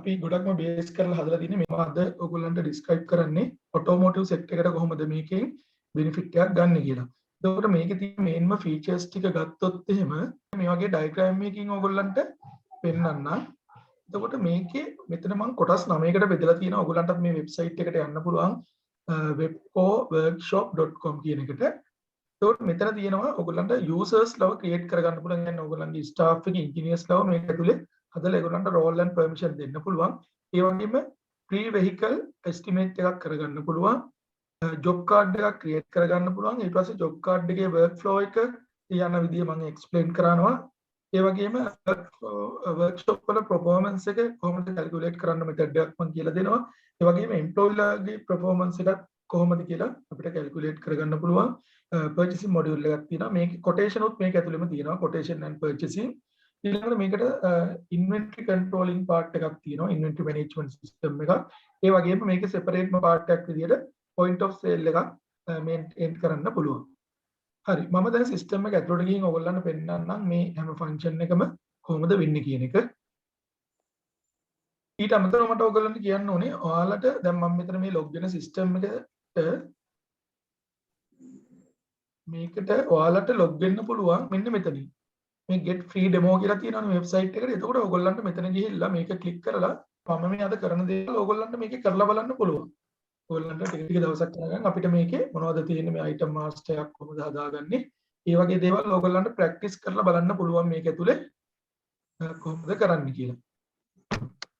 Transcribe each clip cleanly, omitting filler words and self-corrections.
අපි ගොඩක්ම බේස් කරලා හදලා තියෙන්නේ මේවා අද ඔයගොල්ලන්ට ඩිස්ක්‍රයිබ් කරන්නේ ඔටෝමෝටිව් සෙක්ටර් එකට කොහොමද මේකෙන් බෙනිෆිට් එකක් ගන්න කියලා. එතකොට මේකේ තියෙන මේන්ම ෆීචර්ස් ටික ගත්තොත් එහෙම මේ වගේ ඩයග්‍රෑම් එකකින් ඔයගොල්ලන්ට පෙන්වන්නම්. එතකොට මේකේ මෙතන මම කොටස් 9කට බෙදලා තියෙනවා. ඔයගොල්ලන්ටත් මේ වෙබ්සයිට් එකට යන්න පුළුවන් webcoworkshop.com කියන එකට. එතකොට මෙතන තියෙනවා ඔයගොල්ලන්ට users ලව ක්‍රියේට් කරගන්න පුළුවන්. يعني ඔයගොල්ලන්ගේ ස්ටාෆ් එකේ ඉන්ජිනියර්ස් ලව මේක ඇතුලේ හදලා ඒගොල්ලන්ට රෝල් ඇන්ඩ් පර්මිෂන් දෙන්න පුළුවන්. ඒ වගේම ප්‍රී වෙහිකල් එස්ටිමේට් එකක් කරගන්න පුළුවන්. ජොබ් කාඩ් එකක් ක්‍රියේට් කරගන්න පුළුවන්. ඊට පස්සේ ජොබ් කාඩ් එකේ වර්ක් ෆ්ලෝ එක යන විදිය මම එක්ස්ප්ලেইন කරනවා. ඒ වගේම වර්ක්ෂොප් වල performance එක කොහොමද කැල්කියුලේට් කරන්න මෙතඩ් එකක් මම කියලා දෙනවා. ඒ වගේම එම්ප්ලොයිලාගේ performance එකත් කොහොමද කියලා අපිට කැල්කියුලේට් කරගන්න පුළුවන්. purchasing module එකක් තියෙනවා. මේකේ quotation උත් මේක ඇතුළෙම තියෙනවා. quotation and purchasing. ඊළඟට මේකට inventory controlling part එකක් තියෙනවා. inventory management system එකක්. ඒ වගේම මේකේ separate part එකක් විදියට point of sale එකක් maintain කරන්න පුළුවන්. හරි මම දැන් සිස්ටම් එක ඇතුළට ගිහින් ඔයගොල්ලන්ට පෙන්නන්නම් මේ හැම ෆන්ක්ෂන් එකම කොහොමද වෙන්නේ කියන එක. ඊට අමතරව මට ඔයගොල්ලන්ට කියන්න ඕනේ ඔයාලට දැන් මම මෙතන මේ ලොග් වෙන සිස්ටම් එකට මේකට ඔයාලට ලොග් වෙන්න පුළුවන් මෙන්න මෙතනින්. මේ get free demo කියලා තියෙනවනේ වෙබ්සයිට් එකට. එතකොට ඔයගොල්ලන්ට මෙතන ගිහිල්ලා මේක ක්ලික් කරලා මම මේ අද කරන දේවල් ඔයගොල්ලන්ට මේකේ කරලා බලන්න පුළුවන්. ඔයගොල්ලන්ට ටික දවසක් යනකම් අපිට මේකේ මොනවද තියෙන්නේ මේ item master එකක් කොහොමද හදාගන්නේ ඒ වගේ දේවල් ඔයගොල්ලන්ට ප්‍රැක්ටිස් කරලා බලන්න පුළුවන් මේක ඇතුලේ කොහොමද කරන්න කියලා.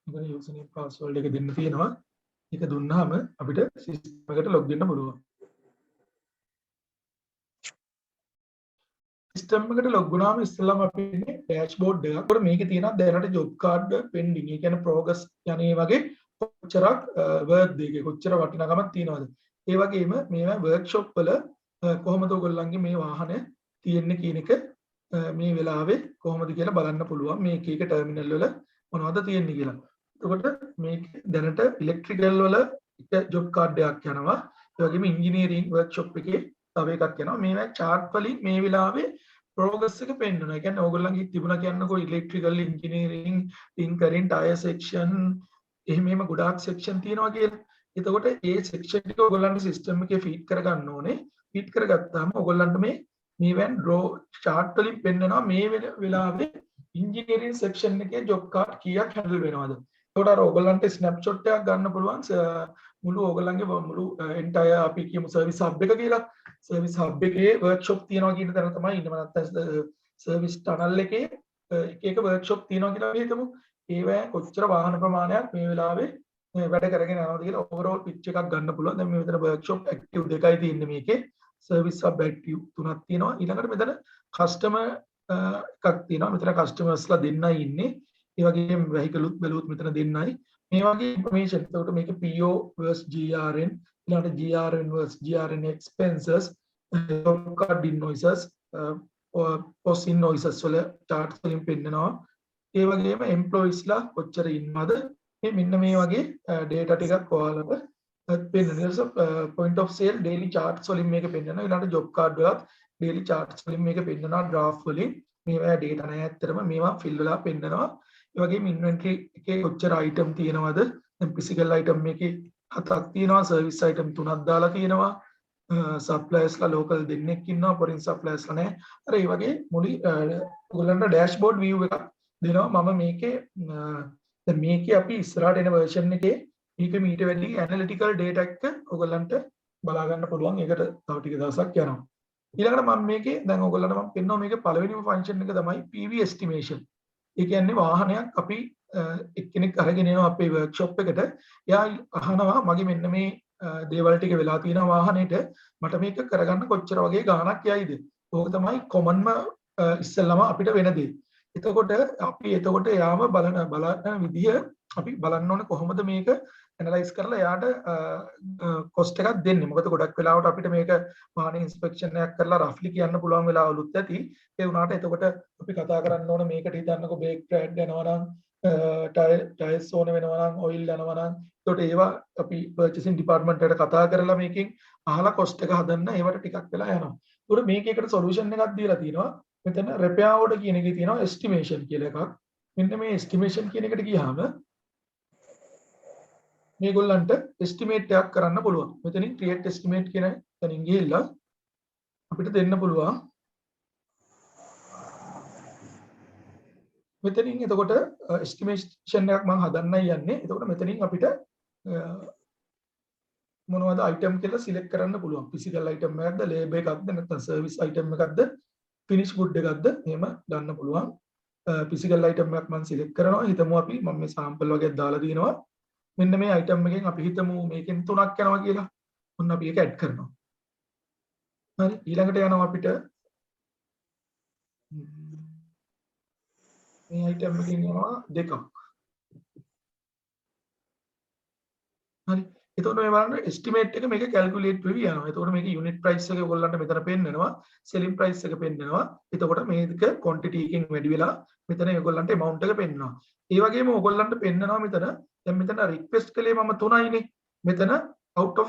ඉතින් username password එක දෙන්න තියෙනවා. ඒක දුන්නාම අපිට සිස්ටම් එකට log වෙන්න පුළුවන්. සිස්ටම් එකට log වුණාම ඉස්සෙල්ලාම අපි ඉන්නේ dashboard එකක්. ඒකට මේකේ තියෙනවා දැනට job card pending. ඒ කියන්නේ progress යන්නේ වගේ කොච්චරක් වර්ක් දෙකේ කොච්චර වටිනාකමක් තියනවද ඒ වගේම මේවා වර්ක්ෂොප් වල කොහොමද ඔයගොල්ලන්ගේ මේ වාහන තියෙන්නේ කියන එක මේ වෙලාවේ කොහොමද කියලා බලන්න පුළුවන් මේ එක එක ටර්මිනල් වල මොනවද තියෙන්නේ කියලා. එතකොට මේක දැනට ඉලෙක්ට්‍රිකල් වල එක ජොබ් කාඩ් එකක් යනවා. ඒ වගේම ඉංජිනේරින් වර්ක්ෂොප් එකේ තව එකක් යනවා. මේවා chart වලින් මේ වෙලාවේ progress එක පෙන්වනවා. ඒ කියන්නේ ඔයගොල්ලන්ගේ තිබුණා කියන්නකෝ electrical engineering tinkering tyre section එහෙම ගොඩාක් සෙක්ෂන් තියෙනවා කියලා. එතකොට ඒ සෙක්ෂන් ටික ඔයගොල්ලන්ට සිස්ටම් එකේ ෆීඩ් කරගන්න ඕනේ. ෆීඩ් කරගත්තාම ඔයගොල්ලන්ට මේවෙන් ඩ්‍රෝ chart වලින් පෙන්නනවා මේ වෙලාවේ ඉංජිනේරින් සෙක්ෂන් එකේ ජොබ් කාඩ් කීයක් හැන්ඩල් වෙනවද. එතකොට අර ඔයගොල්ලන්ට ස්නැප්ෂොට් එකක් ගන්න පුළුවන් මුළු ඔයගොල්ලන්ගේ මුළු එන්ටයර් අපි කියමු සර්විස් හබ් එක කියලා. සර්විස් හබ් එකේ වර්ක්ෂොප් තියෙනවා කියන තැන තමයි ඉන්න නැත්නම් සර්විස් ටනල් එකේ එක එක වර්ක්ෂොප් තියෙනවා කියලා අපි හිතමු. ඒවැ කොච්චර වාහන ප්‍රමාණයක් මේ වෙලාවේ වැඩ කරගෙන යනවද කියලා ඕවරෝල් පිච් එකක් ගන්න පුළුවන්. දැන් මේ මෙතන වර්ක්ෂොප් ඇක්ටිව් දෙකයි තියෙන්නේ මේකේ. සර්විස් සබ් ඇක්ටිව් තුනක් තියෙනවා. ඊළඟට මෙතන කස්ටමර් එකක් තියෙනවා. මෙතන කස්ටමර්ස්ලා දෙන්නයි ඉන්නේ. ඒ වගේම වෙහිකලුත් බැලුවොත් මෙතන දෙන්නයි. මේ වගේ ඉන්ෆර්මේෂන්. ඒකට මේකේ PO versus GRN, ඊළඟට GRN versus GRN expenses, job card invoices, post invoices වල charts වලින් පෙන්නනවා. ඒ වගේම එම්ප්ලොයිස්ලා කොච්චර ඉන්නවද මේ මෙන්න මේ වගේ data ටිකක් ඔයාලට පෙන්නනවා. point of sale daily charts වලින් මේක පෙන්නනවා. ඊළඟට job card වලත් daily charts වලින් මේක පෙන්නනවා. graph වලින් මේවා data නෑ ඇත්තටම මේවා fill වෙලා පෙන්නනවා. ඒ වගේම inventory එකේ කොච්චර item තියෙනවද දැන් physical item මේකේ 7ක් තියෙනවා. service item 3ක් දාලා තියෙනවා. suppliersලා local දෙන්නෙක් ඉන්නවා. foreign suppliersලා නෑ. අර ඒ වගේ මුළු ඔයගොල්ලන්ට dashboard view එකක් දෙනවා. මම මේකේ දැන් මේකේ අපි ඉස්සරහට එන version එකේ මේක මීට වැඩි analytical data එක ඔයගොල්ලන්ට බලා ගන්න පුළුවන්. ඒකට තව ටික දවසක් යනවා. ඊළඟට මම මේකේ දැන් ඔයගොල්ලන්ට මම පෙන්නනවා මේකේ පළවෙනිම function එක තමයි PV estimation. ඒ කියන්නේ වාහනයක් අපි එක්කෙනෙක් අරගෙන එනවා අපේ workshop එකට. එයා අහනවා මගේ මෙන්න මේ දේවල් ටික වෙලා තියෙනවා වාහනේට මට මේක කරගන්න කොච්චර වගේ ගාණක් යයිද? ඕක තමයි කොමන්ම ඉස්සෙල්ලාම අපිට වෙන දේ. එතකොට අපි එයාම බලන විදිය අපි බලන්න ඕනේ කොහොමද මේක ඇනලයිස් කරලා එයාට කොස්ට් එකක් දෙන්නේ. මොකද ගොඩක් වෙලාවට අපිට මේක වාහනේ ඉන්ස්පෙක්ෂන් එකක් කරලා රෆ්ලි කියන්න පුළුවන් වෙලාවලුත් ඇති. ඒ වුණාට එතකොට අපි කතා කරන්න ඕනේ මේකට හිතන්නකෝ බ්‍රේක් පැඩ් යනවා නම් ටයර්ස් ඕන වෙනවා නම් ඔයිල් යනවා නම් එතකොට ඒවා අපි පර්චේසින් ඩිපාර්ට්මන්ට් එකට කතා කරලා මේකෙන් අහලා කොස්ට් එක හදන්න ඒවට ටිකක් වෙලා යනවා. ඒකට මේකේකට සොලියුෂන් එකක් දීලා තිනවා. මෙතන repair order කියන එකේ තියෙනවා estimation කියලා එකක්. මෙන්න මේ estimation කියන එකට ගියාම මේගොල්ලන්ට estimate එකක් කරන්න පුළුවන්. මෙතනින් create estimate කියන තැනින් ගිහිල්ලා අපිට දෙන්න පුළුවන්. මෙතනින් එතකොට estimation එකක් මම හදන්නයි යන්නේ. එතකොට මෙතනින් අපිට මොනවද item කියලා select කරන්න පුළුවන්. physical item එකක්ද, label එකක්ද, නැත්නම් service item එකක්ද, finish good එකක්ද එහෙම ගන්න පුළුවන්. physical item එකක් මම select කරනවා. හිතමු අපි මම මේ sample වගේක් දාලා දිනවා. මෙන්න මේ item එකෙන් අපි හිතමු මේකෙන් 3ක් යනවා කියලා. ඔන්න අපි ඒක add කරනවා. හරි ඊළඟට යනවා අපිට මේ item එකෙන් යනවා 2ක්. හරි එතකොට මේ බලන්න estimate එක මේක calculate වෙවි යනවා. එතකොට මේක unit price එක ඔයගොල්ලන්ට මෙතන පෙන්නනවා. selling price එක පෙන්නනවා. එතකොට මේක quantity එකෙන් වැඩි වෙලා මෙතන ඔයගොල්ලන්ට amount එක පෙන්නනවා. ඒ වගේම ඔයගොල්ලන්ට පෙන්නනවා මෙතන දැන් මෙතන request කළේ මම 3යිනේ. මෙතන out of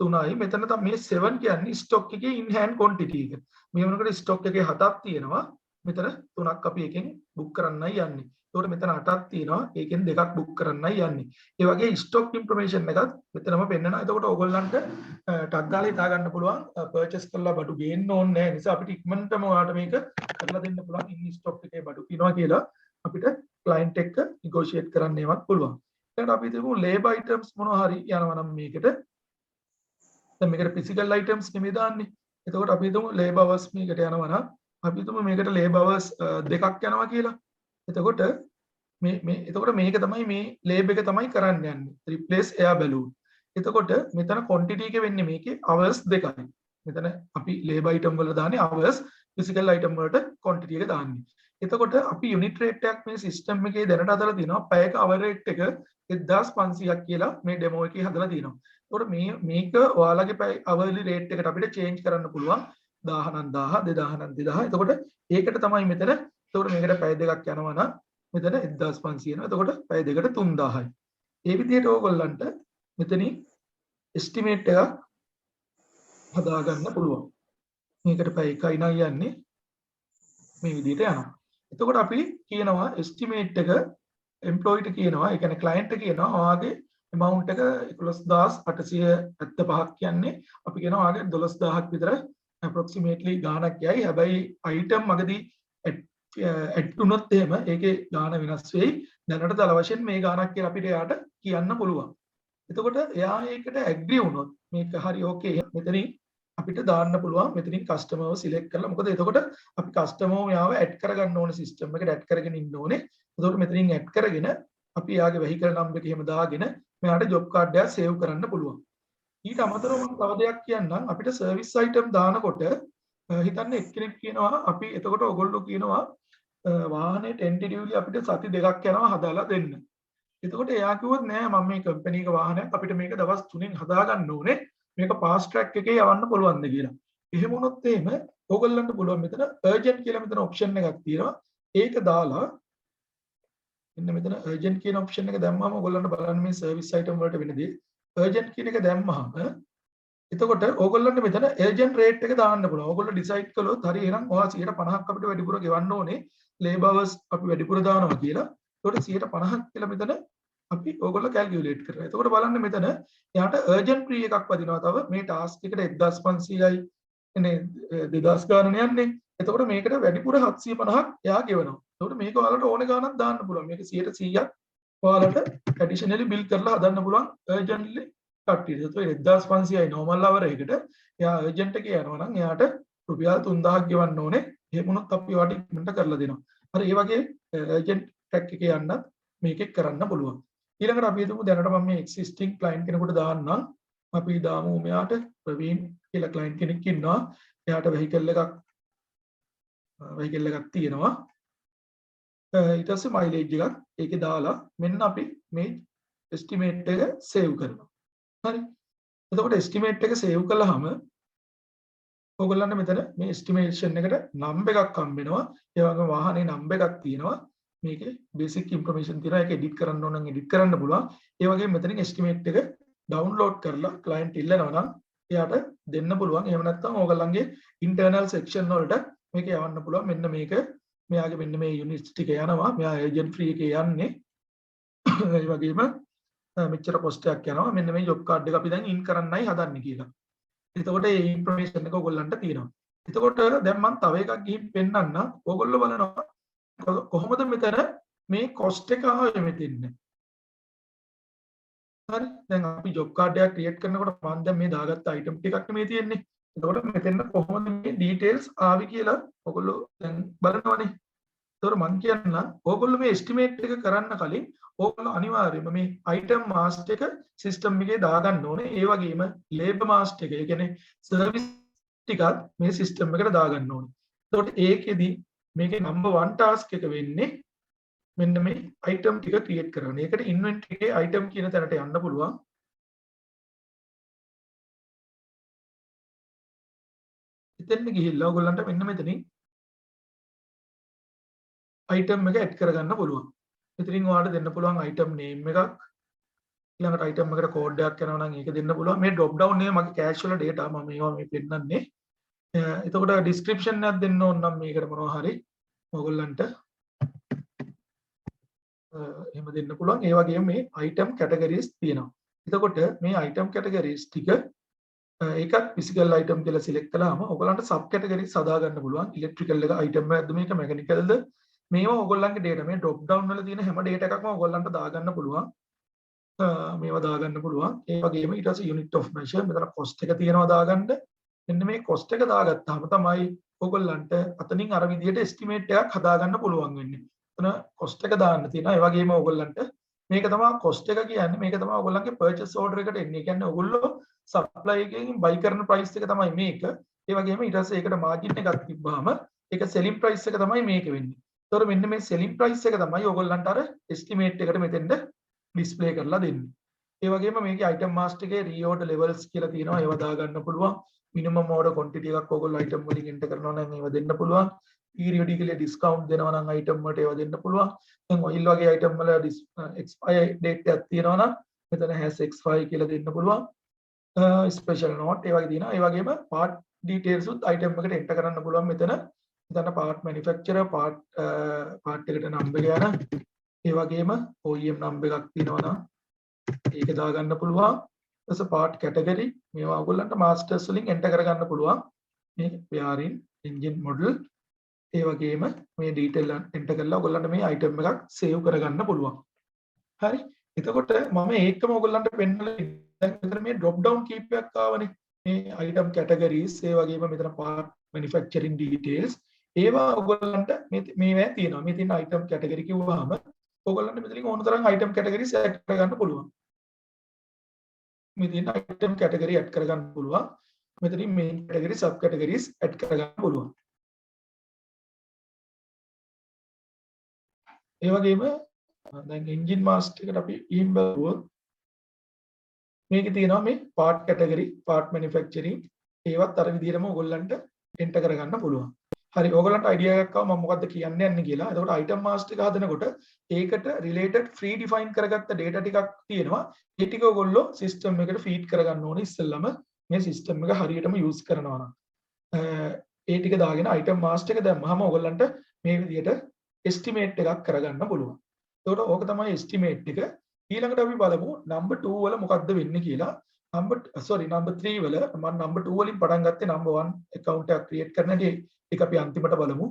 3යි. මෙතන තමයි මේ 7 කියන්නේ stock එකේ in hand quantity එක. මේ වෙනකොට stock එකේ 7ක් තියෙනවා. මෙතන 3ක් අපි එකෙන් book කරන්නයි යන්නේ. එතකොට මෙතන 8ක් තියෙනවා. ඒකෙන් 2ක් book කරන්නයි යන්නේ. ඒ වගේ stock information එකත් මෙතනම පෙන්නනවා. එතකොට ඕගොල්ලන්ට ටක් ගාලා හිතා ගන්න පුළුවන් purchase කරලා බඩු ගේන්න ඕනේ නැහැ. නිසා අපිට ඉක්මනටම ඔයාලට මේක කරලා දෙන්න පුළුවන්. in stock එකේ බඩු තියෙනවා කියලා අපිට client එක්ක negotiate කරන්න ඒවත් පුළුවන්. ඊට අපි හිතමු labor items මොනවා හරි යනවා නම් මේකට දැන් මේකට physical items නෙමෙයි දාන්නේ. එතකොට අපි හිතමු labor hours මේකට යනවා නම් අපි හිතමු මේකට labor hours 2ක් යනවා කියලා. එතකොට එතකොට මේක තමයි මේ label එක තමයි කරන්න යන්නේ. replace air balloon. එතකොට මෙතන quantity එක වෙන්නේ මේකේ hours 2යි. මෙතන අපි labor item වල දාන්නේ hours, physical item වලට quantity එක දාන්නේ. එතකොට අපි unit rate එකක් මේ system එකේ දැනට හදලා තිනවා. පැයක hour rate එක 1500ක් කියලා මේ demo එකේ හදලා තිනවා. එතකොට මේක ඔයාලගේ පැය hourly rate එකට අපිට change කරන්න පුළුවන්. 1000 නම් 1000, 2000 නම් 2000. එතකොට ඒකට තමයි මෙතන එතකොට මේකට පැය දෙකක් යනවා නම් මෙතන 1500 එනවා. එතකොට පැය දෙකට 3000යි. ඒ විදිහට ඕගොල්ලන්ට මෙතනින් estimate එකක් හදාගන්න පුළුවන්. මේකට පැය 1යි නම් යන්නේ මේ විදිහට යනවා. එතකොට අපි කියනවා estimate එක employee ට කියනවා, ඒ කියන්නේ client ට කියනවා ඔයාගේ amount එක 11875ක් කියන්නේ අපි කියනවා ඔයාගේ 12000ක් විතර approximately ගාණක් යයි. හැබැයි item මගදී add වුණොත් එහෙම ඒකේ ගාණ වෙනස් වෙයි. දැනට දල වශයෙන් මේ ගාණක් කියලා අපිට එයාට කියන්න පුළුවන්. එතකොට එයා ඒකට agree වුණොත් මේක හරි okay මෙතනින් අපිට දාන්න පුළුවන්. මෙතනින් customer select කරලා මොකද එතකොට අපි customer යාව add කරගන්න ඕනේ system එකට add කරගෙන ඉන්න ඕනේ. එතකොට මෙතනින් add කරගෙන අපි යාගේ vehicle number එක එහෙම දාගෙන මෙයාට job card එකක් save කරන්න පුළුවන්. ඊට අමතරව මම තව දෙයක් කියන්නම්. අපිට service item දානකොට හිතන්න එක්කෙනෙක් කියනවා අපි එතකොට ඔයගොල්ලෝ කියනවා වාහනේ tentatively අපිට සති 2ක් යනවා හදාලා දෙන්න. එතකොට එයා කිව්වොත් නෑ මම මේ කම්පැනි එක වාහනයක් අපිට මේක දවස් 3න් හදාගන්න ඕනේ. මේක fast track එකේ යවන්න පුළුවන්ද කියලා. එහෙම වුණොත් එහෙම ඕගොල්ලන්ට පුළුවන් මෙතන urgent කියලා මෙතන option එකක් තියෙනවා. ඒක දාලා මෙන්න මෙතන urgent කියන option එක දැම්මම ඕගොල්ලන්ට බලන්න මේ service item වලට වෙනදී urgent කියන එක දැම්මහම එතකොට ඕගොල්ලන්ට මෙතන urgent rate එක දාන්න පුළුවන්. ඕගොල්ලෝ decide කළොත් හරි එහෙනම් ඔයා 150ක් අපිට වැඩිපුර ගෙවන්න ඕනේ. labor hours අපි වැඩිපුර දානවා කියලා. එතකොට 150ක් කියලා මෙතන අපි ඕගොල්ලෝ calculate කරනවා. එතකොට බලන්න මෙතන එයාට urgent free එකක් වදිනවා. තව මේ task එකට 1500යි එනේ 2000 ගානක් යන්නේ. එතකොට මේකට වැඩිපුර 750ක් එයා ගෙවනවා. එතකොට මේක ඔයාලට ඕනේ ගානක් දාන්න පුළුවන්. මේක 100%ක් ඔයාලට additionally bill කරලා හදන්න පුළුවන් urgently කට්ටියට. එතකොට 1500යි normal hour එකකට එයා urgent එකේ යනවා නම් එයාට රුපියල් 3000ක් ගෙවන්න ඕනේ. එහෙම වුණොත් අපි ඔයාලට ඉක්මනට කරලා දෙනවා. හරි ඒ වගේ urgent track එකේ යන්නත් මේකෙත් කරන්න පුළුවන්. ඊළඟට අපි හිතමු දැනට මම මේ existing client කෙනෙකුට දාන්නම්. අපි දාමු මෙයාට ප්‍රවීන් කියලා client කෙනෙක් ඉන්නවා. එයාට vehicle එකක් තියෙනවා. ඊට පස්සේ mileage එකක් ඒකේ දාලා මෙන්න අපි මේ estimate එක save කරනවා. හරි. එතකොට estimate එක save කළාම ඔයගොල්ලන්ට මෙතන මේ estimation එකට number එකක් හම්බ වෙනවා. ඒ වගේම වාහනේ number එකක් තියෙනවා. මේකේ basic information තියෙනවා. ඒක edit කරන්න ඕන නම් edit කරන්න පුළුවන්. ඒ වගේම මෙතනින් estimate එක download කරලා client ඉල්ලනවා නම් එයාට දෙන්න පුළුවන්. එහෙම නැත්නම් ඕගොල්ලන්ගේ internal section වලට මේක යවන්න පුළුවන්. මෙන්න මේක මෙයාගේ මෙන්න මේ units ටික යනවා. මෙයා agent free එකේ යන්නේ. ඒ වගේම මෙච්චර කොස්ට් එකක් යනවා. මෙන්න මේ ජොබ් කාඩ් එක අපි දැන් ඉන් කරන්නයි හදන්නේ කියලා. එතකොට මේ ඉන්ෆර්මේෂන් එක ඔයගොල්ලන්ට තියෙනවා. එතකොට දැන් මම තව එකක් ගිහින් පෙන්නන්න. ඔයගොල්ලෝ බලනවා කොහොමද මෙතන මේ කොස්ට් එක ආවේ මෙතෙන්න. හරි. දැන් අපි ජොබ් කාඩ් එකක් ක්‍රියේට් කරනකොට මම දැන් මේ දාගත්ත අයිටම් ටිකක් නෙමෙයි තියෙන්නේ. එතකොට මෙතෙන්න කොහොමද මේ ඩීටේල්ස් ආවේ කියලා ඔයගොල්ලෝ දැන් බලනවනේ. ඒතකොට මම කියන්න ඕගොල්ලෝ මේ එස්ටිමේට් එක කරන්න කලින් ඕගොල්ලෝ අනිවාර්යයෙන්ම මේ අයිටම් මාස්ට් එක සිස්ටම් එකේ දාගන්න ඕනේ. ඒ වගේම ලේබර් මාස්ට් එක, ඒ කියන්නේ සර්විස් ටිකත් මේ සිස්ටම් එකට දාගන්න ඕනේ. එතකොට ඒකෙදි මේකේ නම්බර් 1 ටාස්ක් එක වෙන්නේ මෙන්න මේ අයිටම් ටික ක්‍රියේට් කරන. ඒකට ඉන්වෙන්ටරි එකේ අයිටම් කියන තැනට යන්න පුළුවන්. එතෙන් ගිහිල්ලා ඔයගොල්ලන්ට මෙන්න මෙතනින් අයිටම් එක ඇඩ් කරගන්න පුළුවන්. ඉතින් ඔයාලට දෙන්න පුළුවන් අයිටම් නේම් එකක්. ඊළඟට අයිටම් එකට කෝඩ් එකක් යනවා නම් ඒක දෙන්න පුළුවන්. මේ drop down නේ මගේ casual data මම මේවා මේ පෙන්නන්නේ. එතකොට description එකක් දෙන්න ඕන නම් මේකට මොනවා හරි ඔයගොල්ලන්ට එහෙම දෙන්න පුළුවන්. ඒ වගේම මේ item categories තියෙනවා. එතකොට මේ item categories ටික ඒකත් physical item කියලා select කළාම ඔයගොල්ලන්ට sub categories හදා ගන්න පුළුවන්. electrical එක item එකක්ද මේක mechanical ද මේවා ඔයගොල්ලන්ගේ data මේ drop down වල තියෙන හැම data එකක්ම ඔයගොල්ලන්ට දාගන්න පුළුවන්. මේවා දාගන්න පුළුවන්. ඒ වගේම ඊට පස්සේ unit of measure මෙතන cost එක තියෙනවා දාගන්න. මෙන්න මේ cost එක දාගත්තාම තමයි ඔයගොල්ලන්ට අතනින් අර විදිහට estimate එකක් හදාගන්න පුළුවන් වෙන්නේ. එතන cost එක දාන්න තියෙනවා. ඒ වගේම ඔයගොල්ලන්ට මේක තමයි cost එක කියන්නේ. මේක තමයි ඔයගොල්ලන්ගේ purchase order එකට එන්නේ. ඒ කියන්නේ ඔයගොල්ලෝ supply එකකින් buy කරන price එක තමයි මේක. ඒ වගේම ඊට පස්සේ ඒකට margin එකක් තිබ්බාම ඒක selling price එක තමයි මේක වෙන්නේ. ඒතකොට මෙන්න මේ selling price එක තමයි ඔයගොල්ලන්ට අර estimate එකට මෙතෙන්ද display කරලා දෙන්නේ. ඒ වගේම මේකේ item master එකේ reorder levels කියලා තියෙනවා. ඒවා දාගන්න පුළුවන්. minimum order quantity එකක් ඔයගොල්ලෝ item වලින් enter කරනවා නම් ඒවා දෙන්න පුළුවන්. periodically discount දෙනවා නම් item වලට ඒවා දෙන්න පුළුවන්. දැන් oil වගේ item වල expire date එකක් තියෙනවා නම් මෙතන has expire කියලා දෙන්න පුළුවන්. special note ඒ වගේ තියෙනවා. ඒ වගේම part details උත් item එකට enter කරන්න පුළුවන් මෙතන. මෙතන part manufacturer part එකට number එක යන ඒ වගේම OEM number එකක් තියෙනවා නම් ඒක දාගන්න පුළුවන්. ඊට part category මේවා ඔයගොල්ලන්ට masters වලින් enter කරගන්න පුළුවන්. මේ bearing engine model ඒ වගේම මේ detail enter කරලා ඔයගොල්ලන්ට මේ item එකක් save කරගන්න පුළුවන්. හරි. එතකොට මම ඒකම ඔයගොල්ලන්ට පෙන්නලා දැන් මෙතන මේ drop down කීපයක් ආවනේ. මේ item categories ඒ වගේම මෙතන part manufacturing details ඒවා ඔයගොල්ලන්ට මේවා තියෙනවා. මේ තියෙන item category කිව්වහම ඔයගොල්ලන්ට මෙතනින් ඕන තරම් item categories add කරගන්න පුළුවන්. මේ තියෙන item category add කරගන්න පුළුවන්. මෙතනින් main category sub categories add කරගන්න පුළුවන්. ඒ වගේම දැන් engine master එකට අපි ඊම් බලුවොත් මේකේ තියෙනවා මේ part category part manufacturing ඒවත් අර විදිහටම ඔයගොල්ලන්ට enter කරගන්න පුළුවන්. හරි ඔයගොල්ලන්ට idea එකක් ආව මම මොකද්ද කියන්න යන්නේ කියලා. එතකොට item master එක හදනකොට ඒකට related free define කරගත්ත data ටිකක් තියෙනවා. ඒ ටික ඔයගොල්ලෝ system එකට feed කරගන්න ඕනේ ඉස්සෙල්ලම මේ system එක හරියටම use කරනවා නම්. ඒ ටික දාගෙන item master එක දැම්මම ඔයගොල්ලන්ට මේ විදිහට estimate එකක් කරගන්න පුළුවන්. එතකොට ඕක තමයි estimate එක. ඊළඟට අපි බලමු number 2 වල මොකද්ද වෙන්නේ කියලා. number 3 වල මම number 2 වලින් පටන් ගත්තේ number 1 account එකක් create කරන හැටි ඒක අපි අන්තිමට බලමු.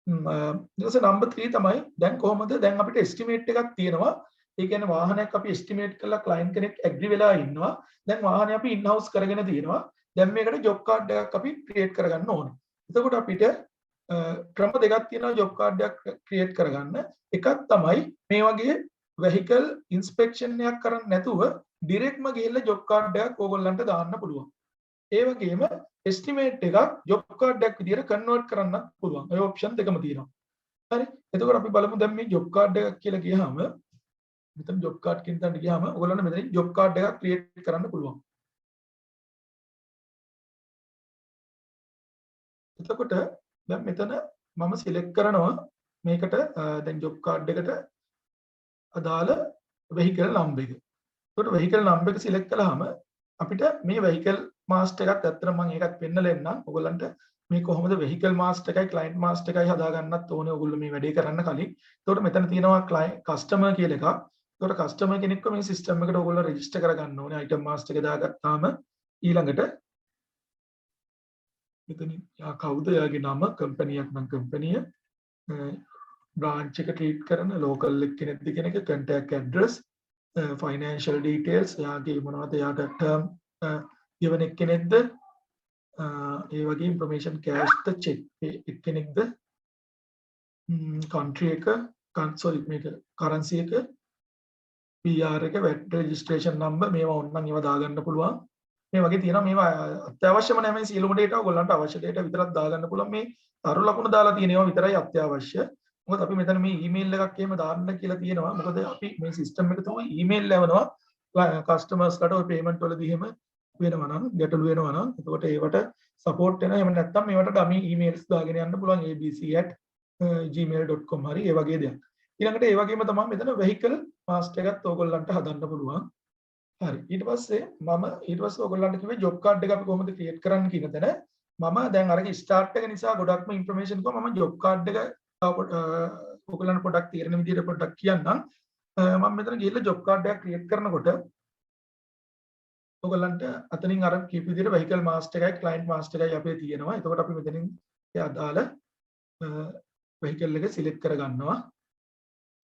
ඊට පස්සේ number 3 තමයි දැන් කොහොමද දැන් අපිට estimate එකක් තියෙනවා. ඒ කියන්නේ වාහනයක් අපි estimate කරලා client කෙනෙක් agree වෙලා ඉන්නවා. දැන් වාහනේ අපි in house කරගෙන තියෙනවා. දැන් මේකට job card එකක් අපි create කරගන්න ඕනේ. එතකොට අපිට ක්‍රම දෙකක් තියෙනවා job card එකක් create කරගන්න. එකක් තමයි මේ වගේ vehicle inspection එකක් කරන්නේ නැතුව direct ම ගිහිල්ලා job card එකක් ඕගොල්ලන්ට දාන්න පුළුවන්. ඒ වගේම estimate එකක් job card එකක් විදියට convert කරන්න පුළුවන්. ඒ option දෙකම තියෙනවා. හරි. එතකොට අපි බලමු දැන් මේ job card එකක් කියලා ගියාම මෙතන job card කියන තැනට ගියාම ඔයගොල්ලන්ට මෙතනින් job card එකක් create කරන්න පුළුවන්. එතකොට දැන් මෙතන මම select කරනවා මේකට දැන් job card එකට අදාළ vehicle number එක. එතකොට vehicle number එක select කළාම අපිට මේ vehicle master එකත් ඇත්තටම මම ඒකත් පෙන්නලා එන්නම් ඔයගොල්ලන්ට මේ කොහොමද vehicle master එකයි client master එකයි හදා ගන්නත් ඕනේ ඔයගොල්ලෝ මේ වැඩේ කරන්න කලින්. එතකොට මෙතන තියෙනවා client customer කියලා එකක්. ඒකට කස්ටමර් කෙනෙක්ව මේ සිස්ටම් එකට ඔයගොල්ලෝ රෙජිස්ටර් කරගන්න ඕනේ. අයිටම් මාස්ටර් එක දාගත්තාම ඊළඟට මෙතන යා කවුද? යාගේ නම, කම්පැනියක් නම් කම්පැනිය, බ්‍රාන්ච් එක ට්‍රීට් කරන ලෝකල් කෙනෙක්ද කියන එක, කන්ටැක්ට් ඇඩ්‍රස්, ෆයිනෑන්ෂල් ඩීටේල්ස්, යාගේ මොනවද, යාට ටර්ම් ගෙවන කෙනෙක්ද, ඒ වගේ ඉන්ෆර්මේෂන්, කෑෂ්ද, චෙක් කෙනෙක්ද, කන්ට්‍රි එක, සෝරි මේක කරන්සි එක, PR එක, වැට් රෙජිස්ට්‍රේෂන් නම්බර්, මේවා ඕනනම් ඒවා දාගන්න පුළුවන්. මේ වගේ තියෙනවා. මේවා අත්‍යවශ්‍යම නැහැ. මේ සියලුම data ඔයගොල්ලන්ට අවශ්‍ය data විතරක් දාගන්න පුළුවන්. මේ තරු ලකුණු දාලා තියෙන ඒවා විතරයි අත්‍යවශ්‍ය. මොකද අපි මෙතන මේ email එකක් එහෙම දාන්න කියලා තියෙනවා. මොකද අපි මේ system එක තුල email ලැබනවා customers ලාට ඔය payment වලදී එහෙම වෙනවා නම්, ගැටලු වෙනවා නම්, එතකොට ඒවට support වෙනවා. එහෙම නැත්නම් මේවට dummy emails දාගෙන යන්න පුළුවන් abc@gmail.com හරි ඒ වගේ දෙයක්. ඊළඟට ඒ වගේම තමයි මෙතන vehicle master එකත් ඕගොල්ලන්ට හදන්න පුළුවන්. හරි. ඊට පස්සේ ඕගොල්ලන්ට කිව්වේ job card එක අපි කොහොමද create කරන්න කියන තැන මම දැන් අරක start එක නිසා ගොඩක්ම information කොහොම මම job card එක ඕගොල්ලන්ට පොඩ්ඩක් තේරෙන විදිහට පොඩ්ඩක් කියන්නම්. මම මෙතන ගිහිල්ලා job card එකක් create කරනකොට ඔයගොල්ලන්ට අතනින් අර කීප විදිහට vehicle master එකයි client master එකයි අපේ තියෙනවා. එතකොට අපි මෙතනින් ඒ අදාළ vehicle එක select කරගන්නවා.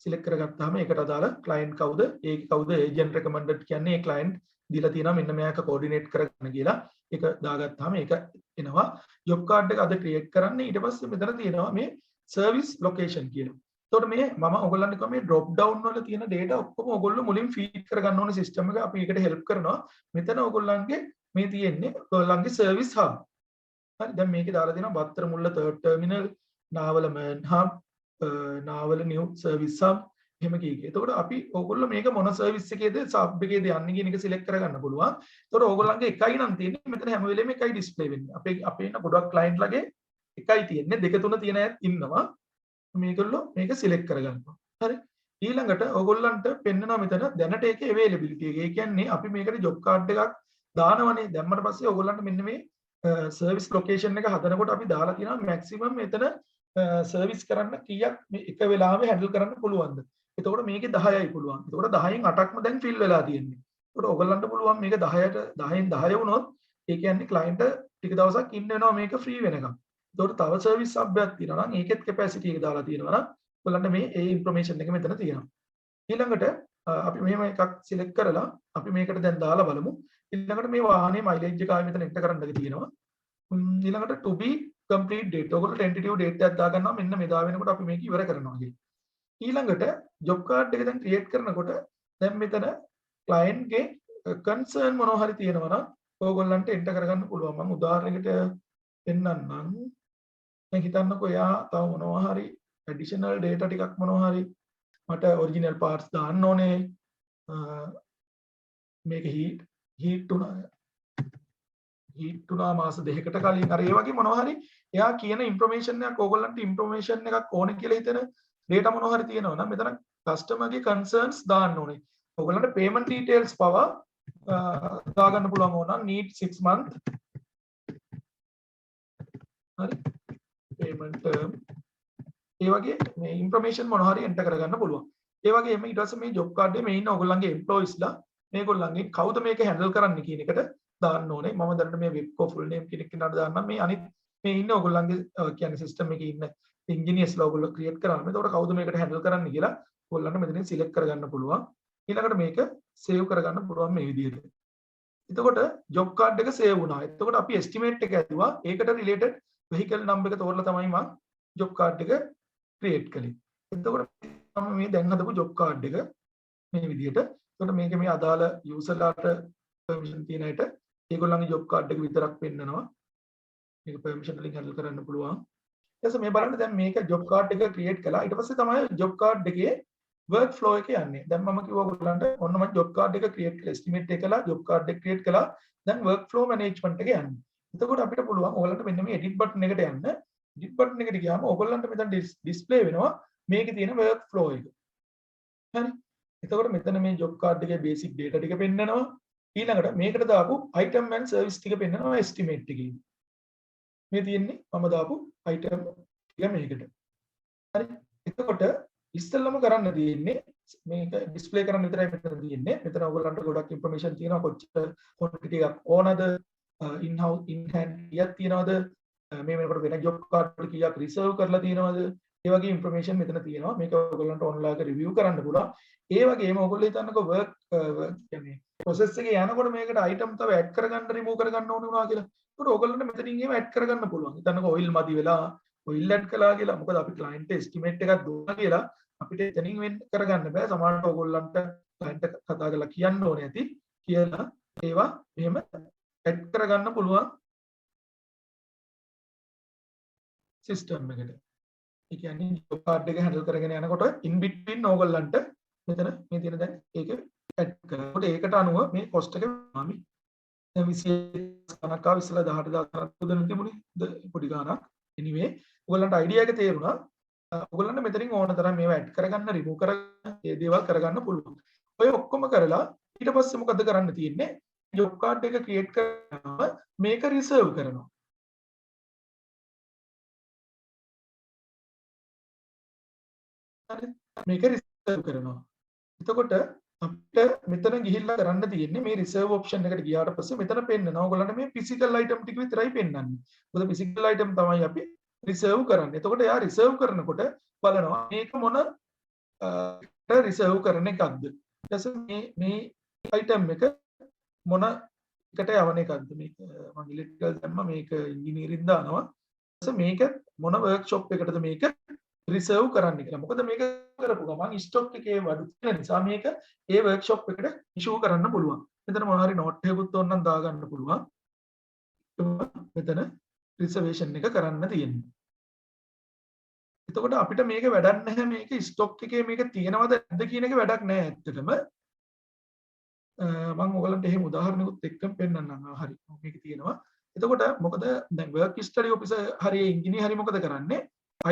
select කරගත්තාම ඒකට අදාළ client කවුද? ඒක කවුද? agent recommended කියන්නේ ඒ client දීලා තියෙනවා මෙන්න මේක coordinate කරගන්න කියලා. ඒක දාගත්තාම ඒක එනවා. job card එක අද create කරන්න. ඊට පස්සේ මෙතන තියෙනවා මේ service location කියලා. එතකොට මේ මම ඔයගොල්ලන්ට කිව්වා මේ drop down වල තියෙන data ඔක්කොම ඔයගොල්ලෝ මුලින් feed කරගන්න ඕනේ system එක. අපි ඒකට help කරනවා. මෙතන ඔයගොල්ලන්ගේ මේ තියෙන්නේ ඔයගොල්ලන්ගේ service hub. හරි. දැන් මේකේ දාලා තියෙනවා බත්තර මුල්ල third terminal, Nawala main hub, Nawala new service hub එහෙම කීකේ. එතකොට අපි ඕගොල්ලෝ මේක මොන service එකේද sub එකේද යන්නේ කියන එක select කරගන්න පුළුවන්. එතකොට ඕගොල්ලන්ගේ එකයි නම් තියෙන්නේ මෙතන හැම වෙලේම එකයි display වෙන්නේ. අපේ ඉන්න ගොඩක් client ලගේ එකයි තියෙන්නේ. දෙක තුන තියෙන අයත් ඉන්නවා. මේගොල්ලෝ මේක select කරගන්නවා. හරි. ඊළඟට ඕගොල්ලන්ට පෙන්නනවා මෙතන දැනට ඒකේ availability එක. ඒ කියන්නේ අපි මේකට job card එකක් දානවනේ. දැම්මට පස්සේ ඕගොල්ලන්ට මෙන්න මේ service location එක හදනකොට අපි දාලා තියෙනවා maximum මෙතන සර්විස් කරන්න කීයක් මේ එක වෙලාවෙ හැන්ඩල් කරන්න පුළුවන්ද? එතකොට මේකේ 10යි පුළුවන්. එතකොට 10න් 8ක්ම දැන් ෆිල් වෙලා තියෙන්නේ. එතකොට ඔයගොල්ලන්ට පුළුවන් මේක 10ට 10න් 10 වුණොත් ඒ කියන්නේ ක්ලයන්ට් ටික දවසක් ඉන්න වෙනවා මේක ෆ්‍රී වෙනකම්. එතකොට තව සර්විස් සබ්යක් තියෙනවා නම් ඒකෙත් කැපැසිටි එක දාලා තියෙනවා නම් ඔයගොල්ලන්ට මේ ඒ ඉන්ෆර්මේෂන් එක මෙතන තියෙනවා. ඊළඟට අපි මෙහෙම එකක් සිලෙක්ට් කරලා අපි මේකට දැන් දාලා බලමු. ඊළඟට මේ වාහනේ මයිලේජ් එක ආයෙ මෙතන එන්ටර් කරන්න තියෙනවා. ඊළඟට to be complete date. ඔයගොල්ලෝ tentative date එකක් දාගන්නවා මෙන්න මෙදා වෙනකොට අපි මේක ඉවර කරනවා කියලා. ඊළඟට job card එක දැන් create කරනකොට දැන් මෙතන client ගේ concern මොනවා හරි තියෙනවා නම් ඕගොල්ලන්ට enter කරගන්න පුළුවන්. මම උදාහරණයකට පෙන්නන්නම්. දැන් හිතන්නකෝ එයා තව මොනවා හරි additional data ටිකක් මොනවා හරි මට original parts දාන්න ඕනේ. මේක heat උනා මාස දෙකකට කලින් අර ඒ වගේ මොනවා හරි එයා කියන ඉන්ෆර්මේෂන් එකක් ඕගොල්ලන්ට ඉන්ෆර්මේෂන් එකක් ඕනේ කියලා හිතන data මොනවා හරි තියෙනවා නම් මෙතන customer ගේ concerns දාන්න ඕනේ. ඕගොල්ලන්ට payment details පවා දාගන්න පුළුවන් ඕන need 6 month හරි payment term ඒ වගේ මේ ඉන්ෆර්මේෂන් මොනවා හරි එන්ටර් කරගන්න පුළුවන්. ඒ වගේම ඊට පස්සේ මේ job card එකේ මේ ඉන්න ඕගොල්ලන්ගේ employeesලා මේගොල්ලන්ගේ කවුද මේක handle කරන්න කියන එකට දාන්න ඕනේ. මම දැනට මේ webco full name කෙනෙක් කෙනාට දාන්නම්. මේ අනිත් මේ ඉන්න ඔයගොල්ලන්ගේ කියන්නේ system එකේ ඉන්න engineers ලා ඔයගොල්ලෝ create කරනවා. එතකොට කවුද මේකට handle කරන්න කියලා ඔයගොල්ලන්ට මෙතනින් select කරගන්න පුළුවන්. ඊළඟට මේක save කරගන්න පුළුවන් මේ විදිහට. එතකොට job card එක save වුණා. එතකොට අපි estimate එක ඇදුවා. ඒකට related vehicle number එක තෝරලා තමයි මම job card එක create කළේ. එතකොට මම මේ දැන් හදපු job card එක මේ විදිහට. එතකොට මේක මේ අදාළ user ලාට permission තියෙන අයට ඒගොල්ලන්ගේ job card එක විතරක් පෙන්නනවා. මේක permission වලින් handle කරන්න පුළුවන්. ඊට මේ බලන්න දැන් මේක job card එක create කළා. ඊට පස්සේ තමයි job card එකේ work flow එක යන්නේ. දැන් මම කිව්වා ඔයගොල්ලන්ට ඔන්න මම job card එක create කළා. estimate එක කළා, job card එක create කළා. දැන් work flow management එක යන්නේ. එතකොට අපිට පුළුවන් ඔයගොල්ලන්ට මෙන්න මේ edit button එකට යන්න. edit button එකට ගියාම ඔයගොල්ලන්ට මෙතන display වෙනවා මේකේ තියෙන work flow එක. හරි. එතකොට මෙතන මේ job card එකේ basic data ටික පෙන්නනවා. ඊළඟට මේකට දාපු item and service ටික පෙන්නනවා estimate එකේ. මේ තියෙන්නේ මම දාපු item ටික මේකට. හරි. එතකොට ඉස්සෙල්ලම කරන්න තියෙන්නේ මේක ඩිස්ප්ලේ කරන්න විතරයි මෙතන තියෙන්නේ. මෙතන ඔයගොල්ලන්ට ගොඩක් ඉන්ෆර්මේෂන් තියෙනවා කොච්චර quantity එකක් ඕනද, in house in hand කීයක් තියෙනවද, මේ වෙනකොට වෙන ජොබ් කාඩ් වල කීයක් රිසර්ව් කරලා තියෙනවද, ඒ වගේ ඉන්ෆර්මේෂන් මෙතන තියෙනවා. මේක ඔයගොල්ලන්ට ඔන්ලයින් එක රිවිව් කරන්න පුළුවන්. ඒ වගේම ඔයගොල්ලෝ හිතන්නකෝ වර්ක් කියන්නේ process එකේ යනකොට මේකට item තව add කරගන්න remove කරගන්න ඕන වුණා කියලා. ඒකට ඔයගොල්ලන්ට මෙතනින් ඒව add කරගන්න පුළුවන්. හිතන්නකෝ oil මදි වෙලා oil add කළා කියලා. මොකද අපි client estimate එකක් දුන්නා කියලා අපිට එතනින් වෙන් කරගන්න බෑ. සමහරවිට ඔයගොල්ලන්ට client එක කතා කරලා කියන්න ඕනේ ඇති කියලා ඒවා එහෙම add කරගන්න පුළුවන් system එකට. ඒ කියන්නේ job card එක handle කරගෙන යනකොට in between ඕගොල්ලන්ට මෙතන මේ තියෙන දැන් ඒක add කරනකොට ඒකට අනුව මේ cost එක මාමි දැන් 20 ගණක් ආව ඉස්සලා 18000 දෙන්න තිබුණේ පොඩි ගාණක්. anyway ඕගොල්ලන්ට idea එක තේරුණා. ඕගොල්ලන්ට මෙතනින් ඕන තරම් මේවා add කරගන්න remove කරගන්න ඒ දේවල් කරගන්න පුළුවන්. ඔය ඔක්කොම කරලා ඊට පස්සේ මොකද කරන්න තියෙන්නේ? job card එක create කරනවා මේක reserve කරනවා. මේක රිසර්ව් කරනවා. එතකොට අපිට මෙතන ගිහිල්ලා කරන්න තියෙන්නේ මේ රිසර්ව් ඔප්ෂන් එකට ගියාට පස්සේ මෙතන පෙන්නනවා ඔයගොල්ලන්ට මේ ෆිසිකල් අයිටම් ටික විතරයි පෙන්වන්නේ. මොකද ෆිසිකල් අයිටම් තමයි අපි රිසර්ව් කරන්නේ. එතකොට එයා රිසර්ව් කරනකොට බලනවා මේක මොන රිසර්ව් කරන එකක්ද. ඊට පස්සේ මේ අයිටම් එක මොන එකට යවන එකක්ද. මේක මම ඉලෙක්ට්‍රිකල් දැම්ම මේක ඉංජිනේරින් දානවා. ඊට පස්සේ මේක මොන වර්ක්ෂොප් එකකටද මේක රිසර්ව් කරන්න කියලා. මොකද මේක කරපු ගමන් ස්ටොක් එකේ වඩු තියෙන නිසා මේක ඒ වර්ක්ෂොප් එකට ඉෂුව කරන්න පුළුවන්. මෙතන මොනවා හරි නෝට් එකකුත් ඕනනම් දාගන්න පුළුවන්. මෙතන රිසර්වේෂන් එක කරන්න තියෙන්නේ. එතකොට අපිට මේක වැඩක් නැහැ මේක ස්ටොක් එකේ මේක තියෙනවද නැද්ද කියන එක වැඩක් නැහැ ඇත්තටම. මම ඔයගලන්ට එහෙම උදාහරණයකුත් එක්කම පෙන්නන්නම්. හරි. මේක තියෙනවා. එතකොට මොකද දැන් වර්ක් ස්ටඩි ඔෆිසර් හරි ඉංජිනේර හරි මොකද කරන්නේ?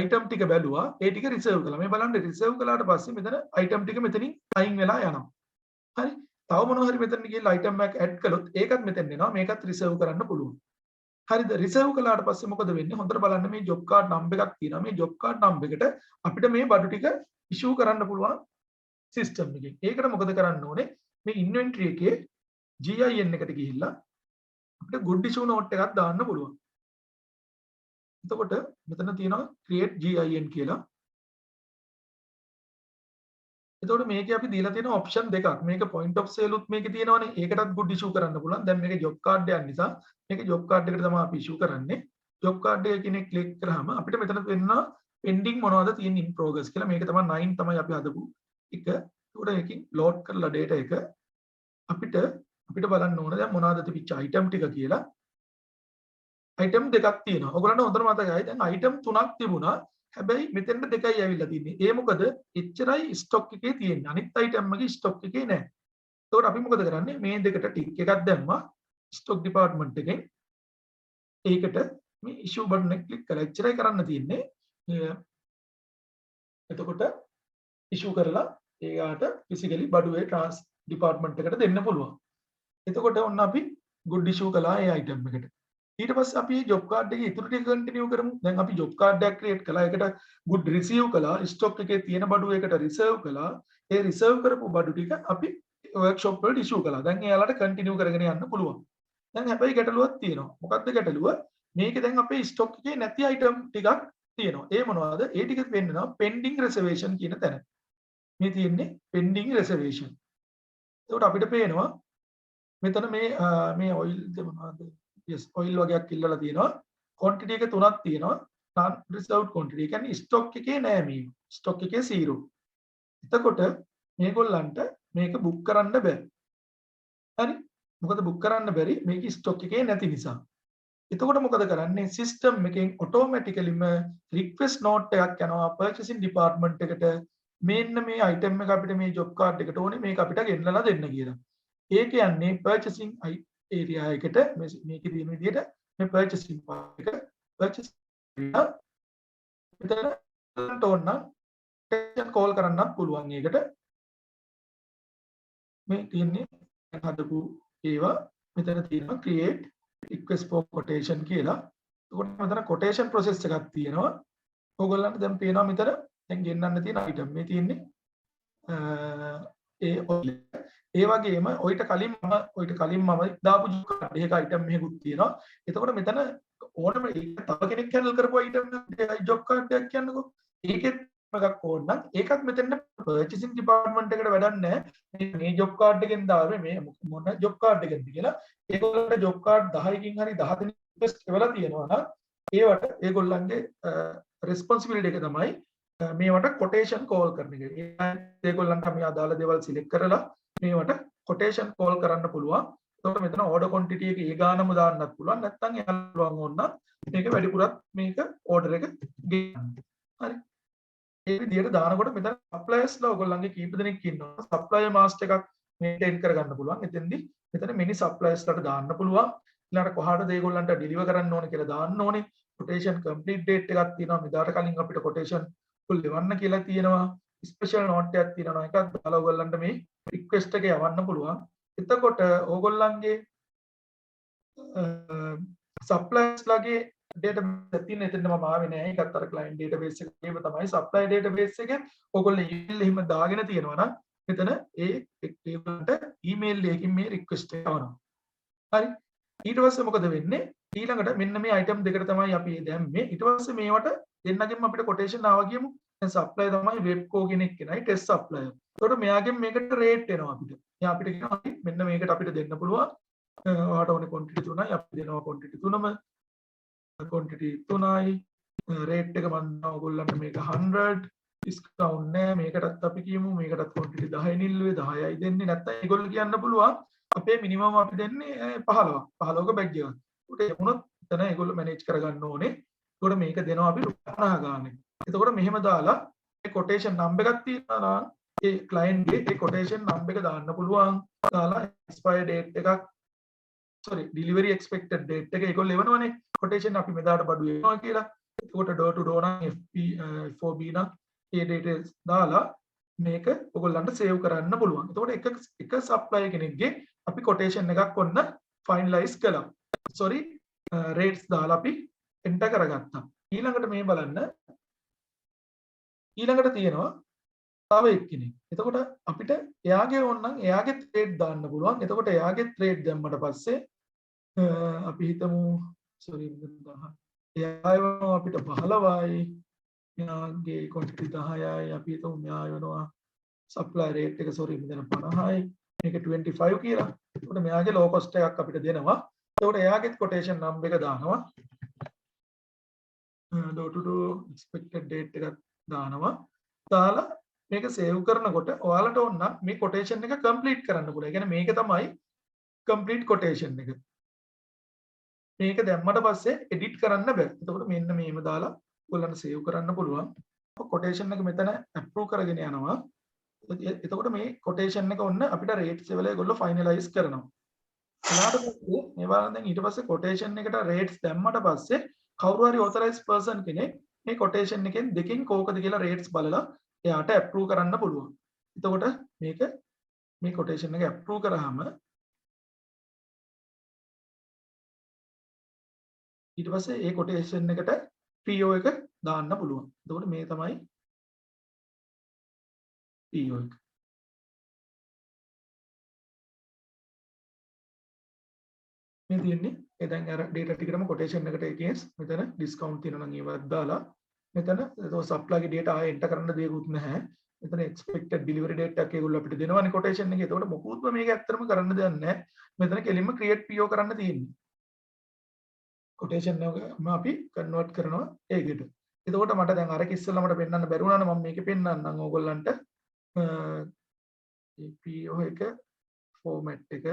item ටික බැලුවා ඒ ටික රිසර්ව් කළා. මේ බලන්න රිසර්ව් කළාට පස්සේ මෙතන item ටික මෙතනින් අයින් වෙලා යනවා. හරි. තව මොනවා හරි මෙතන ගිහලා item එකක් add කළොත් ඒකත් මෙතෙන් එනවා. මේකත් රිසර්ව් කරන්න පුළුවන්. හරිද? රිසර්ව් කළාට පස්සේ මොකද වෙන්නේ? හොඳට බලන්න මේ job card number එකක් තියෙනවා. මේ job card number එකට අපිට මේ බඩු ටික issue කරන්න පුළුවන් system එකකින්. ඒකට මොකද කරන්න ඕනේ? මේ inventory එකේ GIN එකට ගිහිල්ලා අපිට good issue note එකක් දාන්න පුළුවන්. එතකොට මෙතන තියෙනවා create GIN කියලා. එතකොට මේකේ අපි දීලා තියෙන option දෙකක්. මේක point of sale උත් මේකේ තියෙනවනේ. ඒකටත් good issue කරන්න පුළුවන්. දැන් මේක job card එකක් නිසා මේක job card එකට තමයි අපි issue කරන්නේ. job card එක කෙනෙක් click කරාම අපිට මෙතන වෙනවා pending මොනවද තියෙන්නේ in progress කියලා. මේක තමයි 9 තමයි අපි හදපු එක. ඒකට එකකින් load කරලා data එක අපිට බලන්න ඕන දැන් මොනවද තිබිච්ච item ටික කියලා. item දෙකක් තියෙනවා. ඔයගොල්ලන්ට හොඳට මතකයි. දැන් item තුනක් තිබුණා. හැබැයි මෙතෙන්ට දෙකයි ඇවිල්ලා තින්නේ. ඒ මොකද? එච්චරයි stock එකේ තියෙන්නේ. අනිත් item එකේ stock එකේ නැහැ. ඒකට අපි මොකද කරන්නේ? මේ දෙකට tick එකක් දැම්මා stock department එකෙන්. ඒකට මේ issue button එක click කරලා එච්චරයි කරන්න තියෙන්නේ. එතකොට issue කරලා ඒකට physically බඩුවේ trans department එකට දෙන්න පුළුවන්. එතකොට ඔන්න අපි good issue කළා ඒ item එකට. ඊට පස්සේ අපි මේ job card එකේ ඉතුරු ටික කන්ටිනියු කරමු. දැන් අපි job card එකක් create කළා. ඒකට good receive කළා. stock එකේ තියෙන බඩු එකට reserve කළා. ඒ reserve කරපු බඩු ටික අපි workshop වලට issue කළා. දැන් එයාලට continue කරගෙන යන්න පුළුවන්. දැන් හැබැයි ගැටලුවක් තියෙනවා. මොකක්ද ගැටලුව? මේකේ දැන් අපේ stock එකේ නැති item ටිකක් තියෙනවා. ඒ මොනවද? ඒ ටික වෙන්නවා pending reservation කියන තැන. මේ තියෙන්නේ pending reservation. ඒකට අපිට පේනවා මෙතන මේ oil මොනවද? yes oil වගේක් ඉල්ලලා තියෙනවා. quantity එක තුනක් තියෙනවා. non reserved quantity. ඒ කියන්නේ stock එකේ නෑ මේ. stock එකේ 0. එතකොට මේගොල්ලන්ට මේක book කරන්න බෑ. හරි? මොකද book කරන්න බැරි මේක stock එකේ නැති නිසා. එතකොට මොකද කරන්නේ? system එකෙන් automaticallyම request note එකක් යනවා purchasing department එකට. මෙන්න මේ item එක අපිට මේ job card එකට ඕනේ මේක අපිට ගෙන්නලා දෙන්න කියලා. ඒ කියන්නේ purchasing area එකට මේකේ තියෙන විදිහට මේ purchasing part එක purchase මෙතන ඕන නම් attention call කරන්නත් පුළුවන් ඒකට. මේ තියෙන්නේ හදපු ඒවා මෙතන තියෙනවා create request for quotation කියලා. ඒකට මෙතන quotation process එකක් තියෙනවා. ඕගොල්ලන්ට දැන් පේනවා මෙතන දැන් ගෙන්නන්න තියෙන item මේ තියෙන්නේ ඒ ඔයිල් ඒ වගේම ඔයිට කලින් මම දාපු ජොබ් කාඩ් එකක අයිටම් එකකුත් තියෙනවා. එතකොට මෙතන ඕනම තව කෙනෙක් හැන්ඩල් කරපු අයිටම් ජොබ් කාඩ් එකක් කියන්නකෝ. ඒකෙත් එකක් ඕන නම් ඒකත් මෙතන පර්චේසින් ඩිපාර්ට්මන්ට් එකට වැඩක් නැහැ. මේ ජොබ් කාඩ් එකෙන් දාවේ මේ මොන ජොබ් කාඩ් එකෙන්ද කියලා. ඒගොල්ලන්ට ජොබ් කාඩ් 10කින් හරි 10 දෙනෙක් රික්වෙස්ට් කරලා තියෙනවා නම් ඒවට ඒගොල්ලන්ගේ රෙස්පොන්සිබිලිටි එක තමයි මේවට කොටේෂන් කෝල් කරන එක. ඒගොල්ලන්ට මේ අදාළ දේවල් සිලෙක්ට් කරලා මේවට කොටේෂන් කෝල් කරන්න පුළුවන්. එතකොට මෙතන ඕඩර් ක්වොන්ටිටි එක ඒ ගානම දාන්නත් පුළුවන්. නැත්නම් එයාලා පුළුවන් ඕන නම් මේක වැඩිපුරත් මේක ඕඩර් එක ගන්න. හරි. ඒ විදිහට දානකොට මෙතන සප්ලයර්ස්ලා ඔයගොල්ලන්ගේ කීප දෙනෙක් ඉන්නවා. සප්ලයර් මාස්ටර් එකක් මේන්ටේන් කරගන්න පුළුවන්. එතෙන්දී මෙතන මිනි සප්ලයර්ස්ලාට දාන්න පුළුවන්. ඊළඟට කොහාටද ඒගොල්ලන්ට ඩිලිවර් කරන්න ඕනේ කියලා දාන්න ඕනේ. කොටේෂන් කම්ප්ලීට් ඩේට් එකක් තියෙනවා. මෙදාට කලින් අපිට කොටේෂන් ෆුල් දෙවන්න කියලා තියෙනවා. ස්පෙෂල් නෝට් එකක් තියෙනවා. එකක් දාලා ඔයගොල්ලන්ට මේ රික්වෙස්ට් එක යවන්න පුළුවන්. එතකොට ඕගොල්ලන්ගේ සප්ලයර්ස්ලාගේ database එක තියෙන එතන මම ආවේ නෑ. ඒකත් අර client database එකේම තමයි supply database එකේ ඕගොල්ලෝ email එහෙම දාගෙන තියෙනවා නම් මෙතන ඒකට email එකකින් මේ request එක යවනවා. හරි. ඊට පස්සේ මොකද වෙන්නේ? ඊළඟට මෙන්න මේ item දෙකට තමයි අපි දැම්මේ. ඊට පස්සේ මේවට දෙන්නගෙන් අපිට quotation ආවා කියමු. දැන් supply තමයි webco කෙනෙක් කෙනයි test supplier. එතකොට මෙයාගෙන් මේකට rate එනවා අපිට. එයා අපිට කියනවා මෙන්න මේකට අපිට දෙන්න පුළුවන්. ඔයාට ඕනේ quantity 3යි අපි දෙනවා quantity 3ම. quantity 3යි rate එක මම දෙනවා ඔයගොල්ලන්ට මේක 100 discount නෑ. මේකටත් අපි කියමු මේකටත් quantity 10යි නිල්ලුවේ 10යි දෙන්නේ. නැත්නම් ඒගොල්ලෝ කියන්න පුළුවන් අපේ මිනිමම් අපි දෙන්නේ 15ක් 15ක බැග් එකක්. උට එමුණොත් එතන ඒගොල්ලෝ මැනේජ් කරගන්න ඕනේ. ඒකට මේක දෙනවා අපි 50 ගානේ. එතකොට මෙහෙම දාලා මේ quotation number එකක් තියෙනවා නම් ඒ client ගේ ඒ quotation number එක දාන්න පුළුවන්. දාලා expire date එකක් sorry delivery expected date එක ඒගොල්ලෝ එවනවනේ quotation අපි මෙදාට බඩු එනවා කියලා. එතකොට door to door නම් FP FOB නම් ඒ details දාලා මේක ඔයගොල්ලන්ට save කරන්න පුළුවන්. එතකොට එක supplier කෙනෙක්ගේ අපි quotation එකක් ඔන්න finalize කළා. sorry rates දාලා අපි enter කරගත්තා. ඊළඟට මේ බලන්න ඊළඟට තියෙනවා තව එක්කෙනෙක්. එතකොට අපිට එයාගේ ඕනනම් එයාගේ trade දාන්න පුළුවන්. එතකොට එයාගේ trade දැම්මට පස්සේ අපි හිතමු sorry එයා වෙනවා අපිට 15යි. එයාගේ quantity 10යි. අපි හිතමු මෙයා වෙනවා supply rate එක sorry මෙතන 50යි. මේක 25 කියලා. එතකොට මෙයාගේ low cost එකක් අපිට දෙනවා. එතකොට එයාගේ quotation number එක දානවා. door to door expected date එකක් දානවා. දාලා මේක සේව් කරනකොට ඔයාලට ඕන නම් මේ quotation එක complete කරන්න පුළුවන්. ඒ කියන්නේ මේක තමයි complete quotation එක. මේක දැම්මට පස්සේ edit කරන්න බෑ. එතකොට මෙන්න මේව දාලා ඔයගොල්ලන්ට සේව් කරන්න පුළුවන්. quotation එක මෙතන approve කරගෙන යනවා. එතකොට මේ quotation එක ඔන්න අපිට rates level ඒගොල්ලෝ finalize කරනවා. ඊළාට පස්සේ මේ බලන්න දැන් ඊට පස්සේ quotation එකට rates දැම්මට පස්සේ කවුරු හරි authorized person කෙනෙක් මේ quotation එකෙන් දෙකෙන් කෝකද කියලා rates බලලා එයාට approve කරන්න පුළුවන්. එතකොට මේක මේ quotation එක approve කරාම ඊට පස්සේ ඒ quotation එකට PO එක දාන්න පුළුවන්. එතකොට මේ තමයි PO එක. මේ තියෙන්නේ ඒ දැන් අර data ටිකටම quotation එකට against මෙතන discount තියෙනවා නම් ඒවත් දාලා මෙතන ඒක supply ගේ data ආයෙ enter කරන්න දෙයක්වත් නැහැ. මෙතන expected delivery date එකක් ඒගොල්ලෝ අපිට දෙනවනේ quotation එකේ. ඒකට මොකුත්ම මේක ඇත්තටම කරන්න දෙයක් නැහැ. මෙතන කෙලින්ම create PO කරන්න තියෙන්නේ. quotation එකම අපි convert කරනවා ඒකට. එතකොට මට දැන් අර කිස්සලා මට පෙන්වන්න බැරි වුණා නම් මම මේකේ පෙන්වන්නම් ඕගොල්ලන්ට PO එක format එක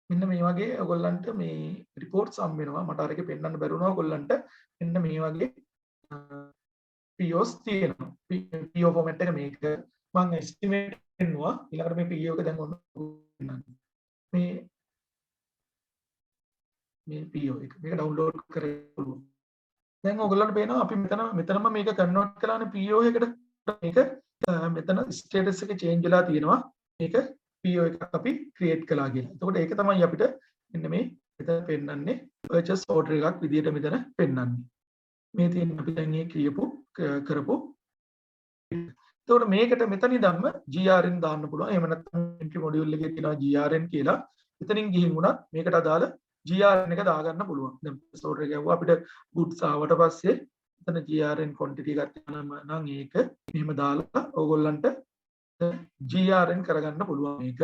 මෙන්න මේ වගේ ඔයගොල්ලන්ට මේ රිපෝට්ස් හම්බ වෙනවා. මට අර එකේ පෙන්වන්න බැරි වුණා ඔයගොල්ලන්ට මෙන්න මේ වගේ POs තියෙනවා. PO format එක මේක මම estimate කරනවා. ඊළඟට මේ PO එක දැන් ඔන්න මේ PO එක මේක download කරන්න පුළුවන්. දැන් ඔයගොල්ලන්ට පේනවා අපි මෙතනම මේක convert කළානේ PO එකට. මේක මෙතන status එක change වෙලා තියෙනවා. මේක PO එකක් අපි create කළා කියලා. එතකොට ඒක තමයි අපිට මෙන්න මේ මෙතන පෙන්වන්නේ purchase order එකක් විදියට මෙතන පෙන්වන්නේ. මේ තියෙන අපි දැන් මේ කරපු එතකොට මේකට මෙතනින් ධම්ම GRN දාන්න පුළුවන්. එහෙම නැත්නම් entry module එකේ තියෙනවා GRN කියලා. එතනින් ගිහින් වුණත් මේකට අදාළ GRN එක දාගන්න පුළුවන්. දැන් store එක යවුවා අපිට goods ආවට පස්සේ එතන GRN quantity එකක් තියෙනවා නම් ඒක මෙහෙම දාලා ඕගොල්ලන්ට GRN කරගන්න පුළුවන් මේක.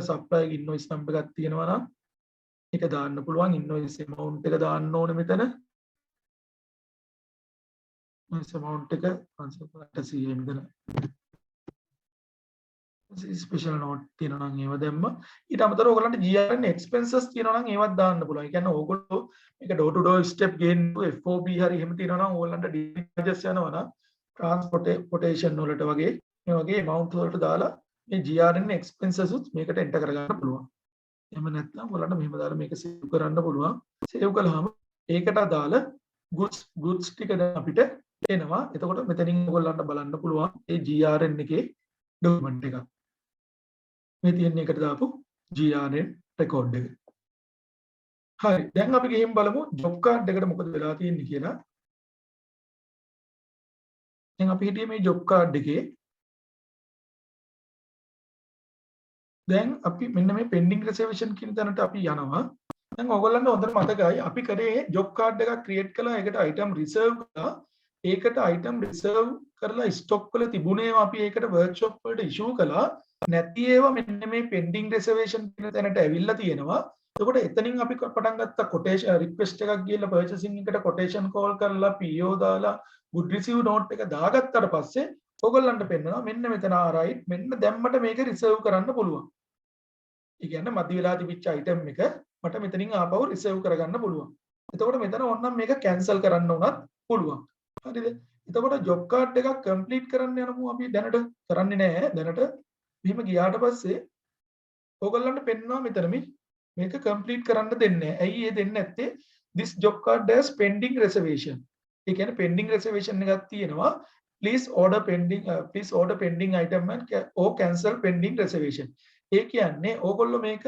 supply invoice number එකක් තියෙනවා නම් ඒක දාන්න පුළුවන්. invoice amount එක දාන්න ඕනේ මෙතන. invoice amount එක 580 මෙතන. ස්පෙෂල් නෝට් තියෙනවා නම් ඒව දැම්ම. ඊට අමතරව ඔයගලන්ට GRN expenses තියෙනවා නම් ඒවත් දාන්න පුළුවන්. ඒ කියන්නේ ඕගොල්ලෝ මේක door to door step gain FOB හරි එහෙම තියෙනවා නම් ඕගලන්ට charges යනවා නම් transportation වලට වගේ මේ වගේ amount වලට දාලා මේ GRN expenses උත් මේකට enter කරගන්න පුළුවන්. එහෙම නැත්නම් ඔයගලන්ට මෙහෙම දාලා මේක save කරන්න පුළුවන්. save කළාම ඒකට අදාළ goods ටික දැන් අපිට එනවා. එතකොට මෙතනින් ඔයගලන්ට බලන්න පුළුවන් ඒ GRN එකේ document එක. මේ තියෙන එකට දාපු GRN record එක. හරි. දැන් අපි ගිහින් බලමු job card එකට මොකද වෙලා තියෙන්නේ කියලා. දැන් අපි හිටියේ මේ job card එකේ. දැන් අපි මෙන්න මේ pending reservation කියන තැනට අපි යනවා. දැන් ඔයගොල්ලන්ට හොඳට මතකයි අපි කරේ job card එකක් create කළා. ඒකට item reserve කළා. ඒකට item reserve කරලා stock වල තිබුණේ අපි ඒකට workshop වලට issue කළා. නැති ඒවා මෙන්න මේ pending reservation කියන තැනට ඇවිල්ලා තියෙනවා. එතකොට එතනින් අපි පටන් ගත්ත quotation request එකක් ගිහලා purchasing එකට quotation call කරලා PO දාලා good receive note එක දාගත්තට පස්සේ ඔයගොල්ලන්ට පෙන්නනවා මෙන්න මෙතන right මෙන්න දැම්මට මේක reserve කරන්න පුළුවන්. ඒ කියන්නේ මදි වෙලා තිබිච්ච item එක මට මෙතනින් ආපහු reserve කරගන්න පුළුවන්. එතකොට මෙතන ඕනනම් මේක cancel කරන්න උනත් පුළුවන්. හරිද? එතකොට job card එකක් complete කරන්න යනමු අපි දැනට කරන්නේ නැහැ. දැනට මෙහෙම ගියාට පස්සේ ඕගොල්ලන්ට පෙන්නනවා මෙතන මේක complete කරන්න දෙන්නේ නැහැ. ඇයි ඒ දෙන්නේ නැත්තේ? this job card has pending reservation. ඒ කියන්නේ pending reservation එකක් තියෙනවා. please order pending item and or cancel pending reservation. ඒ කියන්නේ ඕගොල්ලෝ මේක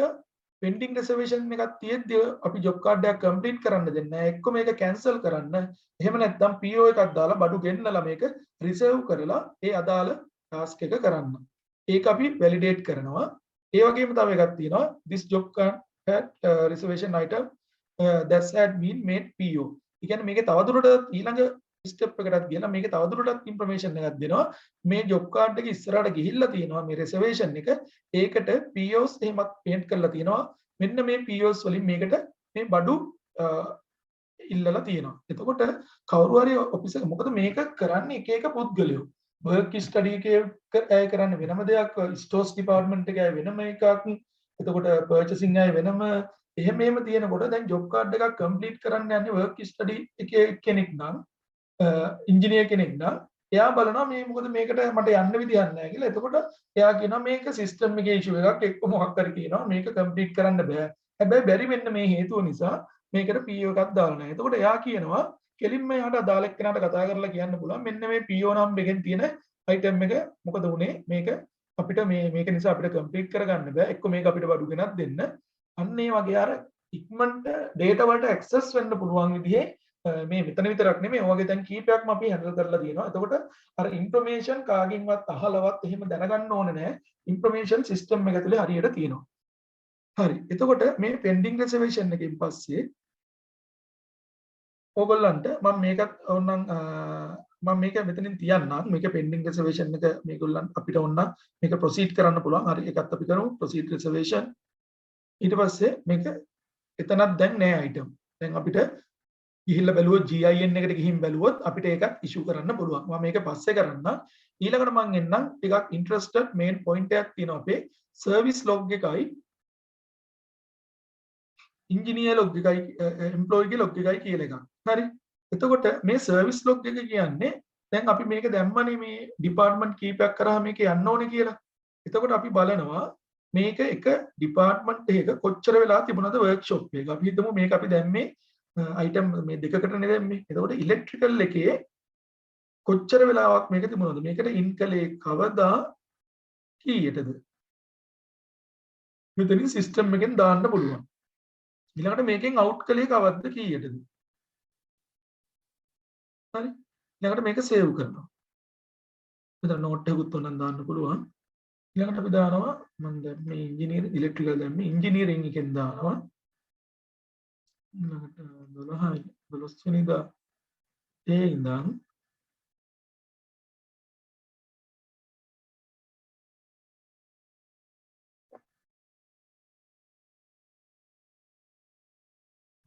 pending reservation එකක් තියෙද්දි අපි job card එකක් complete කරන්න දෙන්නේ නැහැ. එක්ක මේක cancel කරන්න. එහෙම නැත්නම් PO එකක් දාලා බඩු ගෙන්නලා මේක reserve කරලා ඒ අදාළ task එක කරන්න. ඒක අපි validate කරනවා. ඒ වගේම තව එකක් තියෙනවා this job card had reservation item that had been made PO. ඒ කියන්නේ මේකේ තවදුරටත් ඊළඟ step එකකට ගිහලා මේකේ තවදුරටත් information එකක් දෙනවා. මේ job card එක ඉස්සරහට ගිහිල්ලා තියෙනවා මේ reservation එක. ඒකට POs එහෙමත් paint කරලා තියෙනවා. මෙන්න මේ POs වලින් මේකට මේ බඩු ඉල්ලලා තියෙනවා. එතකොට කවුරු හරි ඔෆිස් එක මොකද මේක කරන්නේ එක එක පුද්ගලයෝ. work study එකේ අය කරන්න වෙනම දෙයක්, stores department එකේ වෙනම එකක්, එතකොට purchasing අය වෙනම එහෙම තියෙනකොට දැන් job card එකක් complete කරන්න යන්නේ work study එකේ කෙනෙක් නම් engineer කෙනෙක් නම් එයා බලනවා මේ මොකද මේකට මට යන්න විදියක් නැහැ කියලා. එතකොට එයා කියනවා මේක system එකේ issue එකක් එක්ක මොකක් හරි කියනවා මේක complete කරන්න බෑ. හැබැයි බැරි වෙන්න මේ හේතුව නිසා මේකට PO එකක් දාලා නැහැ. එතකොට එයා කියනවා කෙලින්ම එයාට අදාළ එක්කෙනාට කතා කරලා කියන්න පුළුවන් මෙන්න මේ PO නම් එකෙන් තියෙන item එක මොකද වුනේ මේක අපිට මේක නිසා අපිට complete කරගන්න බෑ. එක්ක මේක අපිට බඩු ගෙනත් දෙන්න. අන්න ඒ වගේ අර ඉක්මනට data වලට access වෙන්න පුළුවන් විදිහේ මේ මෙතන විතරක් නෙමෙයි ඔය වගේ දැන් කීපයක්ම අපි handle කරලා තියෙනවා. එතකොට අර information කාගෙන්වත් අහලවත් එහෙම දැනගන්න ඕනේ නැහැ. information system එක ඇතුලේ හරියට තියෙනවා. හරි. එතකොට මේ pending reservation එකෙන් පස්සේ ඕගොල්ලන්ට මම මේකත් ඕනනම් මම මේක මෙතනින් තියන්නම්. මේක pending reservation එක මේගොල්ලන් අපිට ඕන මේක proceed කරන්න පුළුවන්. හරි ඒකත් අපි කරමු proceed reservation. ඊට පස්සේ මේක එතනක් දැන් නෑ item. දැන් අපිට ගිහිල්ලා බැලුවොත් GIN එකට ගිහින් බැලුවොත් අපිට ඒකත් issue කරන්න පුළුවන්. මම මේක පස්සේ කරන්නම්. ඊළඟට මම එන්නම් ටිකක් interested main point එකක් තියෙනවා අපේ service log එකයි engineer log එකයි employee ගේ log එකයි කියලා එකක්. හරි. එතකොට මේ service log එක කියන්නේ දැන් අපි මේක දැම්මනේ මේ department කීපයක් කරා මේක යන්න ඕනේ කියලා. එතකොට අපි බලනවා මේක එක department එකක කොච්චර වෙලා තිබුණාද workshop එක. අපි හිතමු මේක අපි දැම්මේ item මේ දෙකකටනේ දැම්මේ. එතකොට electrical එකේ කොච්චර වෙලාවක් මේක තිබුණාද? මේකට in කලේ කවදා කීයටද? මෙතනින් system එකෙන් දාන්න පුළුවන්. ඊළඟට මේකෙන් out කලේ කවද්ද කීයටද? හරි. ඊළඟට මේක save කරනවා. මෙතන නෝට් එකකුත් උනන් දාන්න පුළුවන්. ඊළඟට අපි දානවා මම දැන් මේ ඉංජිනේර ඉලෙක්ට්‍රිකල් දැම්මේ ඉංජිනේරින් එකෙන් දානවා. ඊළඟට 12 වෙනිදා ඒ ඉඳන්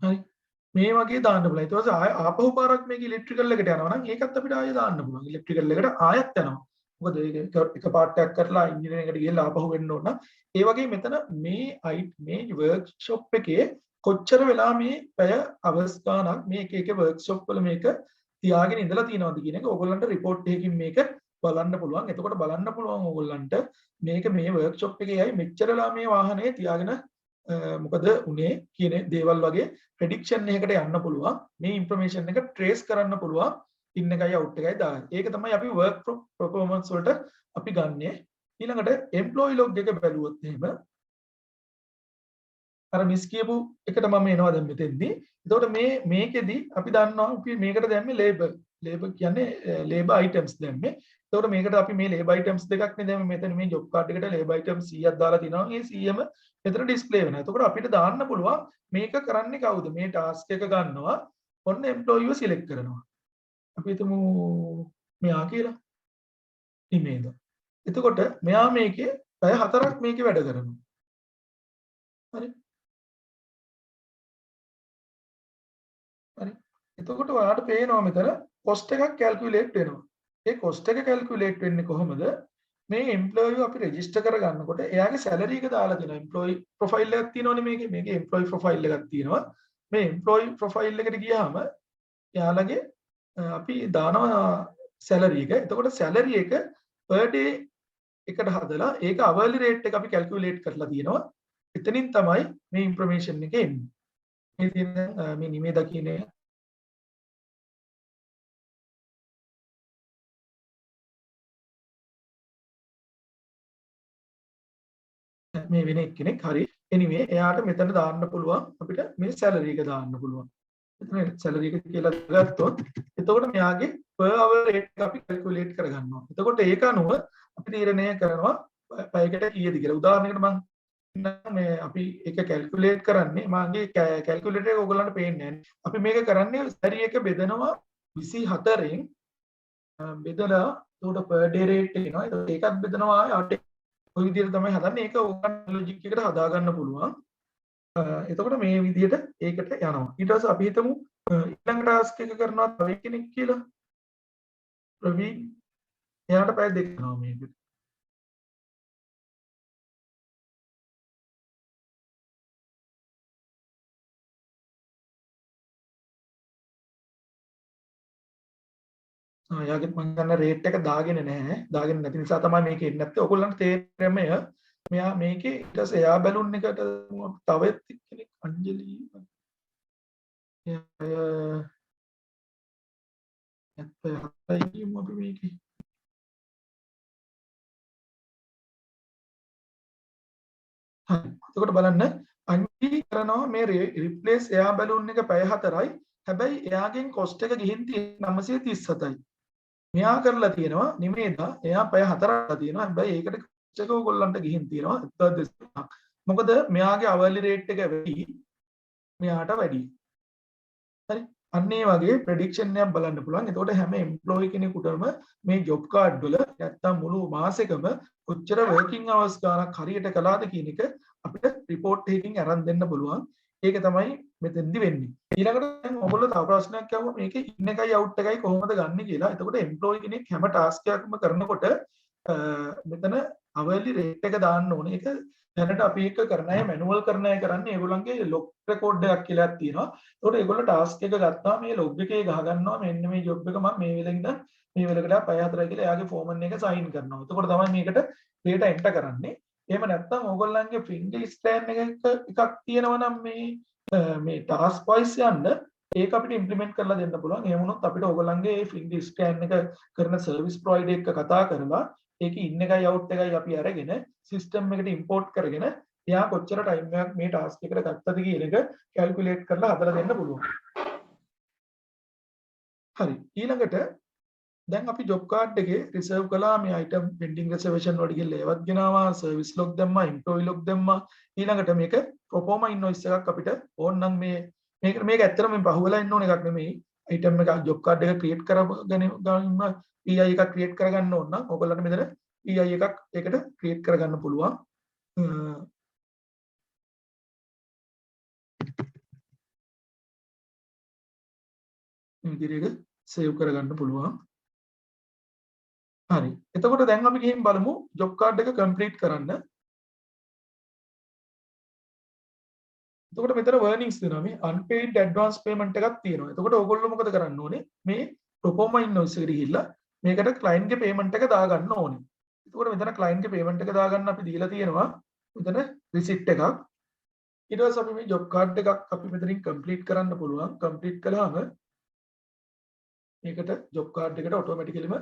හරි මේ වගේ දාන්න පුළුවන්. ඊට පස්සේ ආය ආපහු පාරක් මේක ඉලෙක්ට්‍රිකල් එකට යනවා නම් ඒකත් අපිට ආයෙ දාන්න පුළුවන්. ඉලෙක්ට්‍රිකල් එකට ආයෙත් යනවා. මොකද ඒක එක පාර්ට්යක් කරලා ඉංජිනේරින් එකට ගිහලා ආපහු වෙන්න ඕන නම් ඒ වගේ මෙතන මේ වර්ක්ෂොප් එකේ කොච්චර වෙලා මේ පැය අවර්ස් ගානක් මේ එක එක වර්ක්ෂොප් වල මේක තියාගෙන ඉඳලා තියෙනවද කියන එක ඕගොල්ලන්ට report එකකින් මේක බලන්න පුළුවන්. එතකොට බලන්න පුළුවන් ඕගොල්ලන්ට මේක මේ වර්ක්ෂොප් එකේ යයි මෙච්චරලා මේ වාහනේ තියාගෙන මොකද උනේ කියන දේවල් වගේ ප්‍රෙඩික්ෂන් එකකට යන්න පුළුවන්. මේ ඉන්ෆර්මේෂන් එක ට්‍රේස් කරන්න පුළුවන්. ඉන් එකයි අවුට් එකයි දාන්න. ඒක තමයි අපි work performance වලට අපි ගන්නෙ. ඊළඟට employee log එක බැලුවොත් එහෙම අර මිස් කියපු එකට මම එනවා දැන් මෙතෙන්දී. එතකොට මේකෙදි අපි දන්නවා අපි මේකට දැම්මේ label. label කියන්නේ labor items දැම්මේ. එතකොට මේකට අපි මේ labor items දෙකක් නේ දැම්මේ. මෙතන මේ job card එකට labor items 100ක් දාලා තිනවා. මේ 100ම මෙතන display වෙනවා. එතකොට අපිට දාන්න පුළුවන් මේක කරන්නේ කවුද? මේ task එක ගන්නවා. ඔන්න employee select කරනවා. අපි හිතමු මෙයා කියලා. ඉමේද. එතකොට මෙයා මේකේ පැය 4ක් මේකේ වැඩ කරනවා. හරි. හරි. එතකොට ඔයාලට පේනවා මෙතන cost එකක් calculate වෙනවා. ඒ cost එක calculate වෙන්නේ කොහොමද? මේ employee අපි register කරගන්නකොට එයාගේ salary එක දාලා දෙනවා. employee profile එකක් තියෙනවනේ මේකේ. මේකේ employee profile එකක් තියෙනවා. මේ employee profile එකට ගියාම එයාලගේ අපි දානවා salary එක. එතකොට salary එක per day එකට හදලා ඒක hourly rate එක අපි calculate කරලා තියෙනවා. එතනින් තමයි මේ information එක එන්නේ. මේ තියෙන මේ නිමේදා කියන මේ වෙන එක්කෙනෙක් හරි anyway එයාට මෙතන දාන්න පුළුවන් අපිට මේ salary එක දාන්න පුළුවන්. මෙතන salary එක කියලා ගත්තොත් එතකොට මෙයාගේ per hour rate එක අපි calculate කරගන්නවා. එතකොට ඒක අනුව අපි තීරණය කරනවා පැයකට කීයද කියලා. උදාහරණයකට මම මේ අපි ඒක calculate කරන්නේ මාගේ calculator එක ඔයගොල්ලන්ට පේන්නේ නැහැ. අපි මේක කරන්නේ salary එක බෙදනවා 24න් බෙදලා එතකොට per day rate එනවා. ඒකත් බෙදනවා 8 ඔය විදිහට තමයි හදන්නේ. ඒක ඕකන් ලොජික් එකට හදා ගන්න පුළුවන්. එතකොට මේ විදිහට ඒකට යනවා. ඊට පස්සේ අපි හිතමු ඊළඟ ටාස්ක් එක කරනවා තව කෙනෙක් කියලා. ප්‍රවීන් එයාට පැය දෙකක් යනවා මේකට. එයාගේ මම ගන්න රේට් එක දාගෙන නැහැ. දාගෙන නැති නිසා තමයි මේක එන්නේ නැත්තේ. ඔයගොල්ලන්ට තේරෙන්නේ මෙයා මේකේ ඊට පස්සේ එයා බැලුන් එකට තව කෙනෙක් අංජලි එයාම අපි මේකේ හරි. එතකොට බලන්න අංජලි කරනවා මේ රිප්ලේස් එයා බැලුන් එක පැය 4යි. හැබැයි එයාගෙන් කොස්ට් එක ගිහින් තියෙන්නේ 937යි. මෙයා කරලා තියෙනවා නිමේදා එයා පැය 4ක් තියෙනවා. හැබැයි ඒකට කොස්ට් එක ඕගොල්ලන්ට ගිහින් තියෙනවා 12000ක්. මොකද මෙයාගේ hourly rate එක වැඩි මෙයාට වැඩි. හරි. අන්න ඒ වගේ ප්‍රෙඩික්ෂන් එකක් බලන්න පුළුවන්. එතකොට හැම එම්ප්ලොයි කෙනෙකුටම මේ ජොබ් කාඩ් වල නැත්තම් මුළු මාසෙකම කොච්චර වර්කින් අවර්ස් ගානක් හරියට කළාද කියන එක අපිට report එකකින් අරන් දෙන්න පුළුවන්. ඒක තමයි මෙතෙන්දි වෙන්නේ. ඊළඟට දැන් ඔයගොල්ලෝ තව ප්‍රශ්නයක් අහුවා මේකේ ඉන් එකයි අවුට් එකයි කොහොමද ගන්න කියලා. එතකොට එම්ප්ලොයි කෙනෙක් හැම ටාස්ක් එකක්ම කරනකොට මෙතන hourly rate එක දාන්න ඕනේ. ඒක දැනට අපි එක කරන අය මැනුවල් කරන අය කරන්නේ ඒගොල්ලන්ගේ log record එකක් කියලා තියෙනවා. ඒකට ඒගොල්ලෝ ටාස්ක් එක ගත්තා මේ log එකේ ගහ ගන්නවා මෙන්න මේ job එක මම මේ වෙලෙන් ඉඳන් මේ වෙලකට පැය 4යි කියලා එයාගේ ෆෝමන් එක සයින් කරනවා. එතකොට තමයි මේකට data enter කරන්නේ. එහෙම නැත්නම් ඕගොල්ලන්ගේ finger scan එකක් තියෙනවා නම් මේ task wise යන්න ඒක අපිට ඉම්ප්ලිමන්ට් කරලා දෙන්න පුළුවන්. එහෙම වුණොත් අපිට ඕගොල්ලන්ගේ මේ finger scan එක කරන සර්විස් ප්‍රොවයිඩර් එක්ක කතා කරලා ඒකේ ඉන් එකයි අවුට් එකයි අපි අරගෙන සිස්ටම් එකට ඉම්පෝට් කරගෙන එයා කොච්චර ටයිම් එකක් මේ ටාස්ක් එකට ගත්තද කියන එක කැල්කියුලේට් කරලා හදලා දෙන්න පුළුවන්. හරි. ඊළඟට දැන් අපි ජොබ් කාඩ් එකේ රිසර්ව් කළා මේ අයිටම් පෙන්ඩින් රිසර්වේෂන් වලට ගිහලා ඒවත් ගෙනාවා සර්විස් ලොග් දැම්මා එම්ප්ලොයි ලොග් දැම්මා ඊළඟට මේක ප්‍රොෆෝමා ඉන්වොයිස් එකක් අපිට ඕන නම් මේක ඇත්තටම මේ පහුවෙලා ඉන්න ඕන එකක් නෙමෙයි අයිටම් එක ජොබ් කාඩ් එක ක්‍රියේට් කරගන්න PI එකක් ක්‍රියේට් කරගන්න ඕන නම් ඔයගොල්ලන්ට මෙතන PI එකක් ඒකට ක්‍රියේට් කරගන්න පුළුවන් මේ විදිහට සේව් කරගන්න පුළුවන් හරි. එතකොට දැන් අපි ගිහින් බලමු ජොබ් කාඩ් එක කම්ප්ලීට් කරන්න. එතකොට මෙතන වර්නින්ග්ස් දෙනවා මේ unpaid advance payment එකක් තියෙනවා. එතකොට ඕගොල්ලෝ මොකද කරන්න ඕනේ? මේ ප්‍රොෆෝමා ඉන්වොයිස් එකට ගිහිල්ලා මේකට client ගේ payment එක දාගන්න ඕනේ. එතකොට මෙතන client ගේ payment එක දාගන්න අපි දීලා තියෙනවා මෙතන receipt එකක්. ඊට පස්සේ අපි මේ ජොබ් කාඩ් එකක් අපි මෙතනින් කම්ප්ලීට් කරන්න පුළුවන්. කම්ප්ලීට් කළාම මේකට ජොබ් කාඩ් එකට ඔටෝමැටිකලිම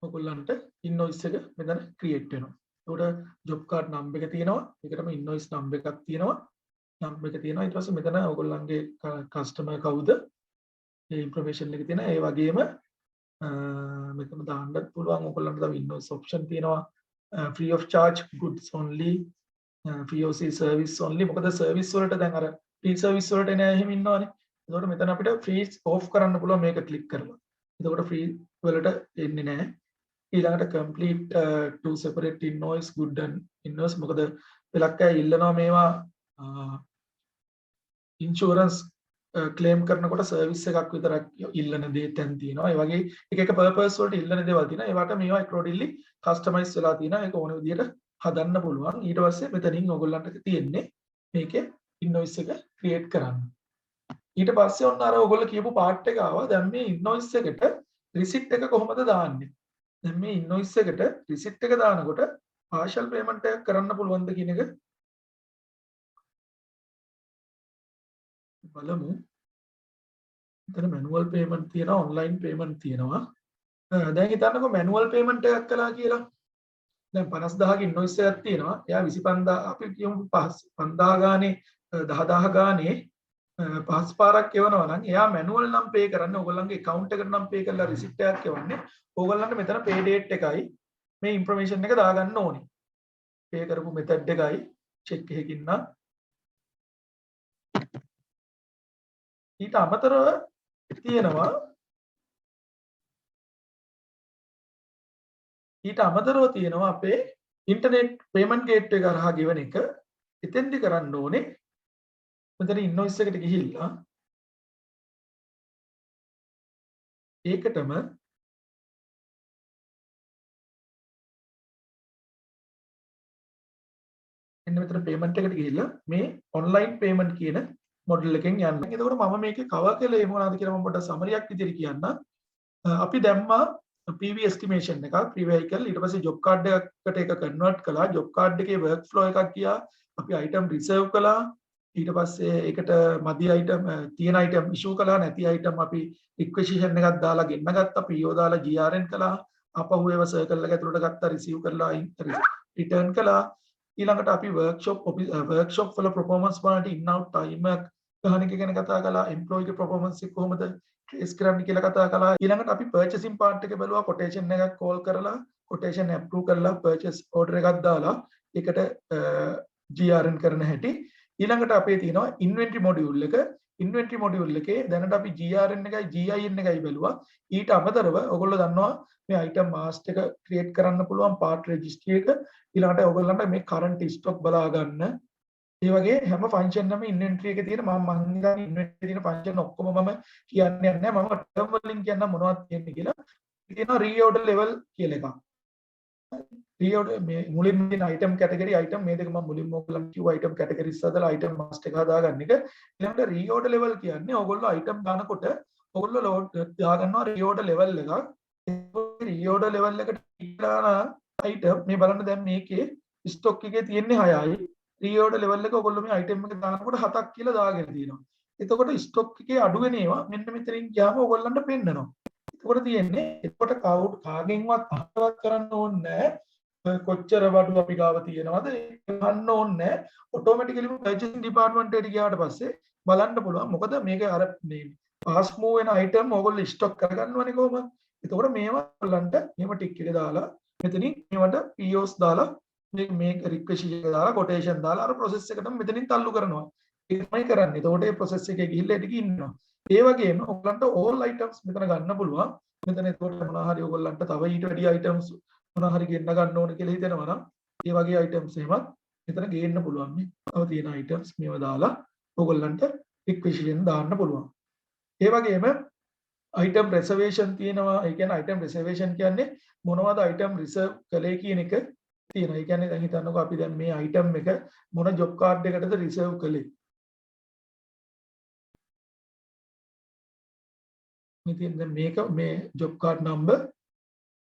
ඔයගොල්ලන්ට ඉන්වොයිස් එක මෙතන ක්‍රියේට් වෙනවා. එතකොට ජොබ් කාඩ් නම්බර් එක තියෙනවා. ඒකටම ඉන්වොයිස් නම්බර් එකක් තියෙනවා. නම්බර් එක තියෙනවා. ඊට පස්සේ මෙතන ඔයගොල්ලන්ගේ කස්ටමර් කවුද? ඒ ඉන්ෆර්මේෂන් එක තියෙනවා. ඒ වගේම මෙතන දාන්නත් පුළුවන් ඔයගොල්ලන්ට තව ඉන්වොයිස් ඔප්ෂන් තියෙනවා. free of charge goods only POC service only මොකද සර්විස් වලට දැන් අර free service වලට එන එහෙම ඉන්නවනේ. එතකොට මෙතන අපිට free off කරන්න පුළුවන් මේක ක්ලික් කරලා. එතකොට free වලට එන්නේ නැහැ. ඊළඟට complete to separate invoice good and invoice මොකද පළක් අය ඉල්ලනවා මේවා ඉන්ෂුරන්ස් ක්ලේම් කරනකොට සර්විස් එකක් විතරක් ඉල්ලන දේ තැන් තියෙනවා. ඒ වගේ එක එක පර්පස් වලට ඉල්ලන දේවල් තියෙනවා. ඒවට මේවා accordingly customize වෙලා තියෙනවා. ඒක ඕන විදිහට හදන්න පුළුවන්. ඊට පස්සේ මෙතනින් ඔයගොල්ලන්ට තියෙන්නේ මේකේ invoice එක create කරන්න. ඊට පස්සේ ඔන්න අර ඔයගොල්ලෝ කියපු part එක ආවා. දැන් මේ invoice එකට receipt එක කොහොමද දාන්නේ? දැන් මේ invoice එකට receipt එක දානකොට partial payment එකක් කරන්න පුළුවන්ද කියන එක බලමු. එතන manual payment තියෙනවා online payment තියෙනවා. දැන් හිතන්නකෝ manual payment එකක් කළා කියලා. දැන් 50000ක invoice එකක් තියෙනවා. එයා 25000 අපි කියමු 5000 ගානේ 10000 ගානේ 5 පාරක් එවනවා නම් එයා manual නම් pay කරන්නේ ඕගොල්ලන්ගේ account එකට නම් pay කරලා receipt එකක් එවන්නේ. ඕගොල්ලන්ට මෙතන pay date එකයි මේ information එක දාගන්න ඕනේ. pay කරපු method එකයි check එකකින් නම් ඊට අමතරව තියෙනවා අපේ ඉන්ටර්නෙට් පේමන්ට් ගේට්වේ එක හරහා ගෙවන එක. එතෙන්දි කරන්න ඕනේ මෙතන ඉන්වොයිස් එකට ගිහිල්ලා ඒකටම එන්න මෙතන පේමන්ට් එකට ගිහිල්ලා මේ ඔන්ලයින් පේමන්ට් කියන මොඩල් එකෙන් යන්න. එතකොට මම මේකේ කවර් කළේ මොනවද කියලා මම පොඩ්ඩක් සමරියක් විදිහට කියන්න. අපි දැම්මා PV estimation එකක් pre vehicle ඊට පස්සේ job card එකකට ඒක convert කළා. job card එකේ work flow එකක් ගියා. අපි item reserve කළා. ඊට පස්සේ ඒකට මදි item තියෙන item issue කළා. නැති item අපි requisition එකක් දාලා ගෙන්න ගත්තා. PO දාලා GRN කළා. ආපහු ඒව circle එක ඇතුළට ගත්තා. receive කරලා return කළා. ඊළඟට අපි workshop වල performance බලන්න in out time ගහන එක ගැන කතා කළා. employee ගේ performance එක කොහොමද trace කරන්න කියලා කතා කළා. ඊළඟට අපි purchasing part එක බලුවා. quotation එකක් call කරලා quotation approve කරලා purchase order එකක් දාලා ඒකට GRN කරන හැටි. ඊළඟට අපේ තියෙනවා inventory module එක. inventory module එකේ දැනට අපි GRN එකයි GIN එකයි බලුවා. ඊට අමතරව ඔයගොල්ලෝ දන්නවා මේ item master එක create කරන්න පුළුවන් part registry එක. ඊළඟට ඔයගොල්ලන්ට මේ current stock බලා ගන්න. ඒ වගේ හැම ෆන්ක්ෂන් එකම ඉන්වෙන්ටරි එකේ තියෙන මම හිතන්නේ ඉන්වෙන්ටරි තියෙන ෆන්ක්ෂන් ඔක්කොම මම කියන්නේ නැහැ. මම ටර්ම් වලින් කියන්න මොනවද කියන්නේ කියලා. තියෙනවා රීऑඩර් ලෙවල් කියලා එකක්. රීऑඩර් මේ මුලින්ම තියෙන item category item මේ දෙක මම මුලින්ම ඔයගොල්ලන්ට කිව්වා item categories හදලා item master එක හදාගන්න එක. ඊළඟට රීऑඩර් ලෙවල් කියන්නේ ඔයගොල්ලෝ item දානකොට ඔයගොල්ලෝ ලෝඩ් දාගන්නවා රීऑඩර් ලෙවල් එකක්. ඒ රීऑඩර් ලෙවල් එකට දාන item මේ බලන්න දැන් මේකේ stock එකේ තියෙන්නේ 6යි. රීऑඩර් ලෙවල් එක ඔයගොල්ලෝ මේ item එක දානකොට 7ක් කියලා දාගෙන තියෙනවා. එතකොට stock එකේ අඩු වෙන ඒවා මෙන්න මෙතනින් ගියාම ඔයගොල්ලන්ට පෙන්නනවා. එතකොට තියෙන්නේ එතකොට කාගෙන්වත් අහවත් කරන්න ඕනේ නැහැ. කොච්චර වඩු අපි ගාව තියෙනවද ගන්න ඕනේ නැහැ. ඔටෝමැටිකලිම purchasing department එකට ගියාට පස්සේ බලන්න පුළුවන්. මොකද මේක අර මේ fast move වෙන item ඕගොල්ලෝ stock කරගන්නවනේ කොහොමද? එතකොට මේවා ඔයගොල්ලන්ට මෙහෙම ටික් එක දාලා මෙතනින් මේවට POs දාලා මේක requisition එක දාලා quotation දාලා අර process එකටම මෙතනින් තල්ලු කරනවා. ඒක තමයි කරන්නේ. එතකොට මේ process එකේ ගිහිල්ලා ටික ඉන්නවා. ඒ වගේම ඔයගොල්ලන්ට all items මෙතන ගන්න පුළුවන්. මෙතන එතකොට මොනවා හරි ඔයගොල්ලන්ට තව ඊට වැඩි items මොනවා හරි ගෙන්න ගන්න ඕන කියලා හිතෙනවා නම් ඒ වගේ items එහෙමත් මෙතන ගේන්න පුළුවන් නේ. තව තියෙන items මේවා දාලා ඔයගොල්ලන්ට requisition දාන්න පුළුවන්. ඒ වගේම item reservation තියෙනවා. ඒ කියන්නේ item reservation කියන්නේ මොනවද item reserve කළේ කියන එක තියෙනවා. ඒ කියන්නේ දැන් හිතන්නකෝ අපි දැන් මේ item එක මොන job card එකකටද reserve කළේ. ඉතින් දැන් මේක මේ job card number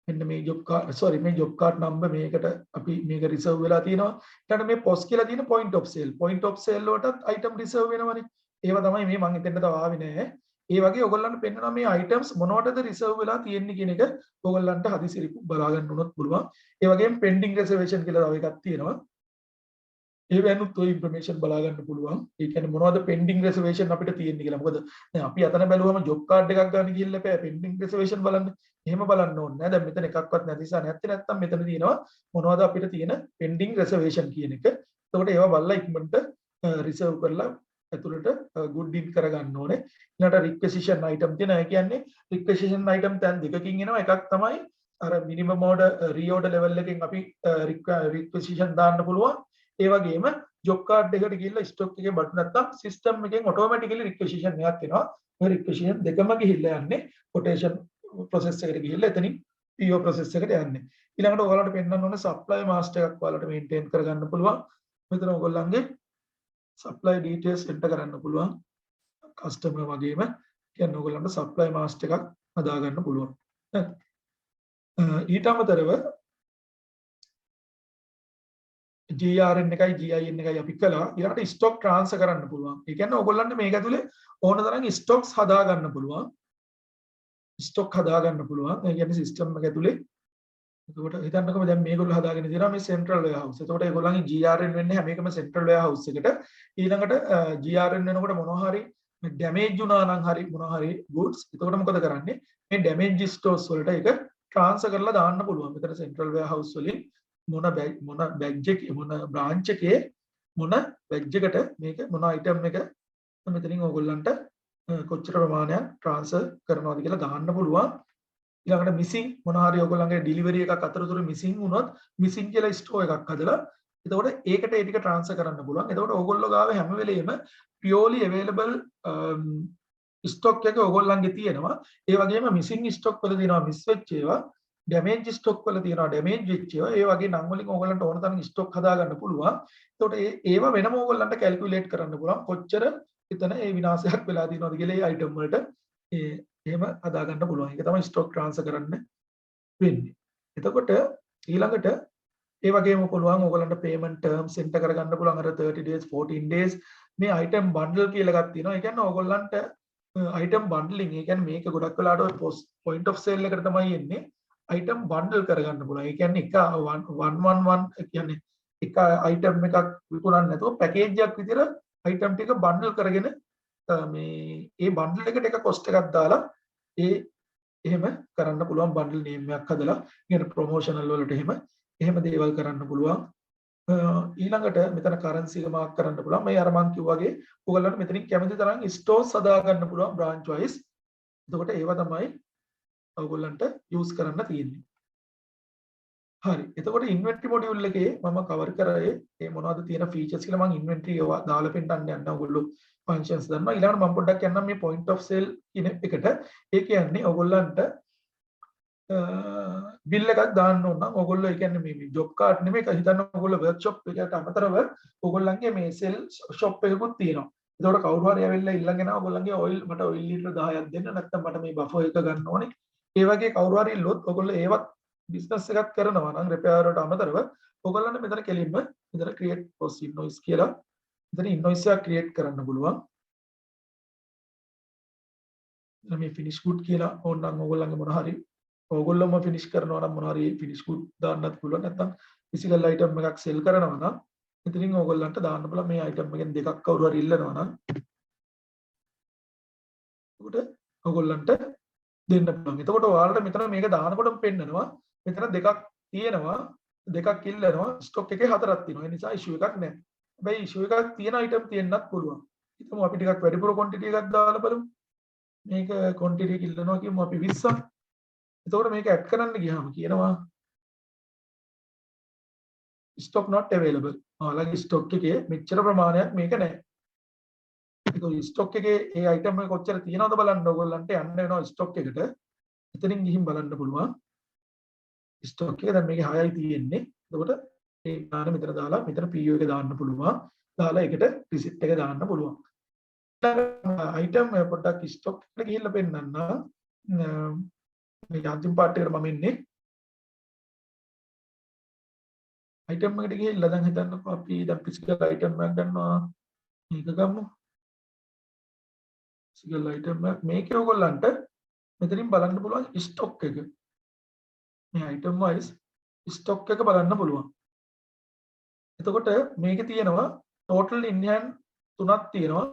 මෙන්න මේ job card මේ job card number මේකට අපි මේක reserve වෙලා තියෙනවා. ඊට මේ post කියලා තියෙන point of sale. point of sale වලටත් item reserve වෙනවනේ. ඒවා තමයි මේ මම හිතෙන්ට තව ආවේ නැහැ. ඒ වගේ ඔයගොල්ලන්ට පෙන්නනවා මේ items මොනවටද reserve වෙලා තියෙන්නේ කියන එක ඔයගොල්ලන්ට හදිසි බලා ගන්න උනොත් පුළුවන්. ඒ වගේම pending reservation කියලා තව එකක් තියෙනවා. ඒ වෙනුත් ඔය information බලා ගන්න පුළුවන්. ඒ කියන්නේ මොනවද pending reservation අපිට තියෙන්නේ කියලා. මොකද දැන් අපි අතන බැලුවම job card එකක් ගන්න ගිහිල්ලා බෑ pending reservation බලන්න. එහෙම බලන්න ඕනේ නෑ. දැන් මෙතන එකක්වත් නැති නිසා නැත්නම් මෙතන තියෙනවා මොනවද අපිට තියෙන pending reservation කියන එක. එතකොට ඒවා බලලා ඉක්මනට reserve කරලා ඇතුළට good in කරගන්න ඕනේ. ඊළඟට requisition item තියෙනවා. ඒ කියන්නේ requisition item දැන් දෙකකින් එනවා. එකක් තමයි අර minimum order reorder level එකෙන් අපි requisition දාන්න පුළුවන්. ඒ වගේම job card එකට ගිහිල්ලා stock එකේ බටු නැත්තම් system එකෙන් automatically requisition එකක් එනවා. ඔය requisition දෙකම ගිහිල්ලා යන්නේ quotation process එකට ගිහිල්ලා එතනින් PO process එකට යන්නේ. ඊළඟට ඔයාලට පෙන්වන්න ඕනේ supply master එකක් ඔයාලට maintain කරගන්න පුළුවන්. මෙතන ඔයගොල්ලන්ගේ supply details enter කරන්න පුළුවන්. customer වගේම කියන්නේ ඔයගොල්ලන්ට supply master එකක් හදා ගන්න පුළුවන්. ඊට අමතරව GRN එකයි GIN එකයි අපි කළා. ඊළඟට stock transfer කරන්න පුළුවන්. ඒ කියන්නේ ඔයගොල්ලන්ට මේක ඇතුලේ ඕන තරම් stocks හදා ගන්න පුළුවන්. stock හදා ගන්න පුළුවන්. ඒ කියන්නේ system එක ඇතුලේ. එතකොට හිතන්නකෝ දැන් මේගොල්ලෝ හදාගෙන තියෙනවා මේ central warehouse. එතකොට ඒගොල්ලන්ගේ GRN වෙන්නේ හැම එකම central warehouse එකට. ඊළඟට GRN වෙනකොට මොනවා හරි damage වුණා නම් හරි මොනවා හරි goods. එතකොට මොකද කරන්නේ? මේ damage stores වලට ඒක transfer කරලා දාන්න පුළුවන්. මෙතන central warehouse වලින් මොන badge එක මොන branch එකේ මොන badge එකට මේක මොන item එක මෙතනින් ඕගොල්ලන්ට කොච්චර ප්‍රමාණයක් transfer කරනවද කියලා දාන්න පුළුවන්. ඊළඟට missing මොන හරි ඔයගොල්ලන්ගේ delivery එකක් අතරතුර missing වුණොත් missing කියලා store එකක් හදලා එතකොට ඒකට ඒ ටික transfer කරන්න පුළුවන්. එතකොට ඕගොල්ලෝ ගාව හැම වෙලෙම purely available stock එක ඕගොල්ලන්ගේ තියෙනවා. ඒ වගේම missing stock වල තියෙනවා miss වෙච්ච ඒවා, damage stock වල තියෙනවා damage වෙච්ච ඒවා. ඒ වගේ නම් වලින් ඕගොල්ලන්ට ඕන තරම් stock හදා ගන්න පුළුවන්. එතකොට ඒවා වෙනම ඕගොල්ලන්ට calculate කරන්න පුළුවන්. කොච්චර එතන ඒ විනාශයක් වෙලා තියෙනවද කියලා ඒ item වලට එහෙම හදා ගන්න පුළුවන්. ඒක තමයි stock transfer කරන්න වෙන්නේ. එතකොට ඊළඟට ඒ වගේම පුළුවන් ඕගොල්ලන්ට payment terms enter කරගන්න පුළුවන්. අර 30 days 14 days මේ item bundle කියලා එකක් තියෙනවා. ඒ කියන්නේ ඕගොල්ලන්ට item bundling ඒ කියන්නේ මේක ගොඩක් වෙලාට ඔය point of sale එකට තමයි එන්නේ. item bundle කරගන්න පුළුවන්. ඒ කියන්නේ එක 111 කියන්නේ එක item එකක් විකුණන්න නැතුව package එකක් විදිහට item ටික bundle කරගෙන මේ ඒ bundle එකට එක cost එකක් දාලා එහෙම කරන්න පුළුවන්. bundle name එකක් හදලා කියන promotional වලට එහෙම දේවල් කරන්න පුළුවන්. ඊළඟට මෙතන currency එක mark කරන්න පුළුවන්. මේ අර මං කිව්වා වගේ ඔයගොල්ලන්ට මෙතනින් කැමති තරම් stores හදා ගන්න පුළුවන් branch wise. එතකොට ඒවා තමයි ඔයගොල්ලන්ට use කරන්න තියෙන්නේ. හරි. එතකොට inventory module එකේ මම cover කරේ මේ මොනවද තියෙන features කියලා. මම inventory ඒවා දාලා පෙන්නන්න යන්න ඔයගොල්ලෝ functions දන්නවා. ඊළඟට මම පොඩ්ඩක් යන්නම් මේ point of sale කියන එකට. ඒ කියන්නේ ඔයගොල්ලන්ට bill එකක් දාන්න ඕන නම් ඔයගොල්ලෝ ඒ කියන්නේ මේ job card නෙමෙයි හිතන්න ඔයගොල්ලෝ workshop එකට අමතරව ඔයගොල්ලන්ගේ මේ sell shop එකකුත් තියෙනවා. ඒතකොට කවුරු හරි ඇවිල්ලා ඊළඟ එනවා ඔයගොල්ලන්ගේ oil මට oil liter 10ක් දෙන්න නැත්නම් මට මේ buffer එක ගන්න ඕනේ. ඒ වගේ කවුරු හරි ඉල්ලුවොත් ඔයගොල්ලෝ ඒවත් business එකක් කරනවා නම් repair වලට අමතරව ඔයගොල්ලන්ට මෙතන කෙලින්ම මෙතන create post invoice කියලා මෙතන invoice එක create කරන්න පුළුවන්. මේ finish good කියලා ඕනනම් ඔයගොල්ලන්ගේ මොන හරි ඔයගොල්ලෝම finish කරනවා නම් මොන හරි finish good දාන්නත් පුළුවන්. නැත්නම් physical item එකක් sell කරනවා නම් ඉතින් ඔයගොල්ලන්ට දාන්න පුළුවන් මේ item එකෙන් දෙකක් කවුරු හරි ඉල්ලනවා නම් එතකොට ඔයගොල්ලන්ට දෙන්න පුළුවන්. එතකොට ඔයාලට මෙතන මේක දානකොටම පෙන්නනවා. මෙතන දෙකක් තියෙනවා. දෙකක් ඉල්ලනවා. ස්ටොක් එකේ හතරක් තියෙනවා. ඒ නිසා ඉෂුව එකක් නැහැ. හැබැයි ඉෂුව එකක් තියෙන අයිටම් තියෙන්නත් පුළුවන්. හිතමු අපි ටිකක් වැඩිපුර ක්වොන්ටිටි එකක් දාලා බලමු. මේක ක්වොන්ටිටි එක ඉල්ලනවා කියමු අපි 20ක්. එතකොට මේක ඇඩ් කරන්න ගියාම කියනවා stock not available. ඔයාලගේ ස්ටොක් එකේ මෙච්චර ප්‍රමාණයක් මේක නැහැ. ඒක ස්ටොක් එකේ ඒ අයිටම් එක කොච්චර තියෙනවද බලන්න ඕගොල්ලන්ට යන්න වෙනවා ස්ටොක් එකට. එතනින් ගිහින් බලන්න පුළුවන්. ස්ටොක් එක දැන් මේකේ 6යි තියෙන්නේ. එතකොට ඒ ගාන මෙතන දාලා මෙතන PO එක දාන්න පුළුවන්. දාලා ඒකට රිසිට් එක දාන්න පුළුවන්. අයිටම් පොඩ්ඩක් ස්ටොක් එකට ගිහිල්ලා පෙන්නන්න. මේ අන්තිම පාර්ට් එකට මම ඉන්නේ. අයිටම් එකට ගිහිල්ලා දැන් හිතන්නකෝ අපි දැන් ෆිසිකල් අයිටම් එකක් ගන්නවා. මේක ගමු. ෆිසිකල් අයිටම් එක මේකේ ඔයගොල්ලන්ට මෙතනින් බලන්න පුළුවන් ස්ටොක් එක. මේ item wise stock එක බලන්න පුළුවන්. එතකොට මේකේ තියෙනවා total in hand 3ක් තියෙනවා.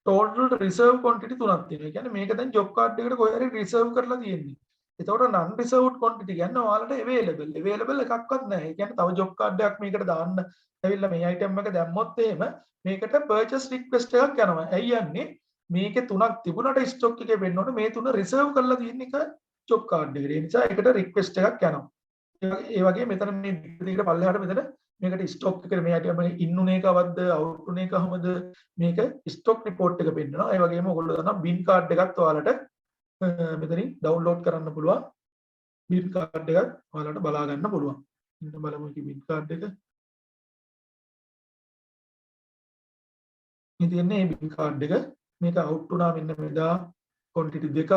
total reserve quantity 3ක් තියෙනවා. ඒ කියන්නේ මේක දැන් job card එකට කොහේ හරි reserve කරලා තියෙන්නේ. එතකොට non reserved quantity කියන්නේ ඔයාලට available එකක්වත් නැහැ. ඒ කියන්නේ තව job card එකක් මේකට දාන්න ඇවිල්ලා මේ item එක දැම්මොත් එහෙම මේකට purchase request එකක් යනවා. ඇයි යන්නේ? මේකේ 3ක් තිබුණාට stock එකේ වෙන්නකොට මේ 3 reserve කරලා තියෙන එක job card එකට. ඒ නිසා ඒකට request එකක් යනවා. ඒ වගේ මෙතන මේ දිගට පල්ලෙහාට මෙතන මේකට ස්ටොක් එකට මේ item එක ඉන් උනේ කවද්ද අවුට් උනේ කොහමද මේක ස්ටොක් report එක පෙන්නනවා. ඒ වගේම ඔයගොල්ලෝ දන්නවා bin card එකත් ඔයාලට මෙතනින් download කරන්න පුළුවන්. bin card එකත් ඔයාලට බලා ගන්න පුළුවන්. ඉන්න බලමු මේ bin card එක. මේ තියෙන්නේ මේ bin card එක. මේක අවුට් උනා මෙන්න මෙදා quantity දෙකක්.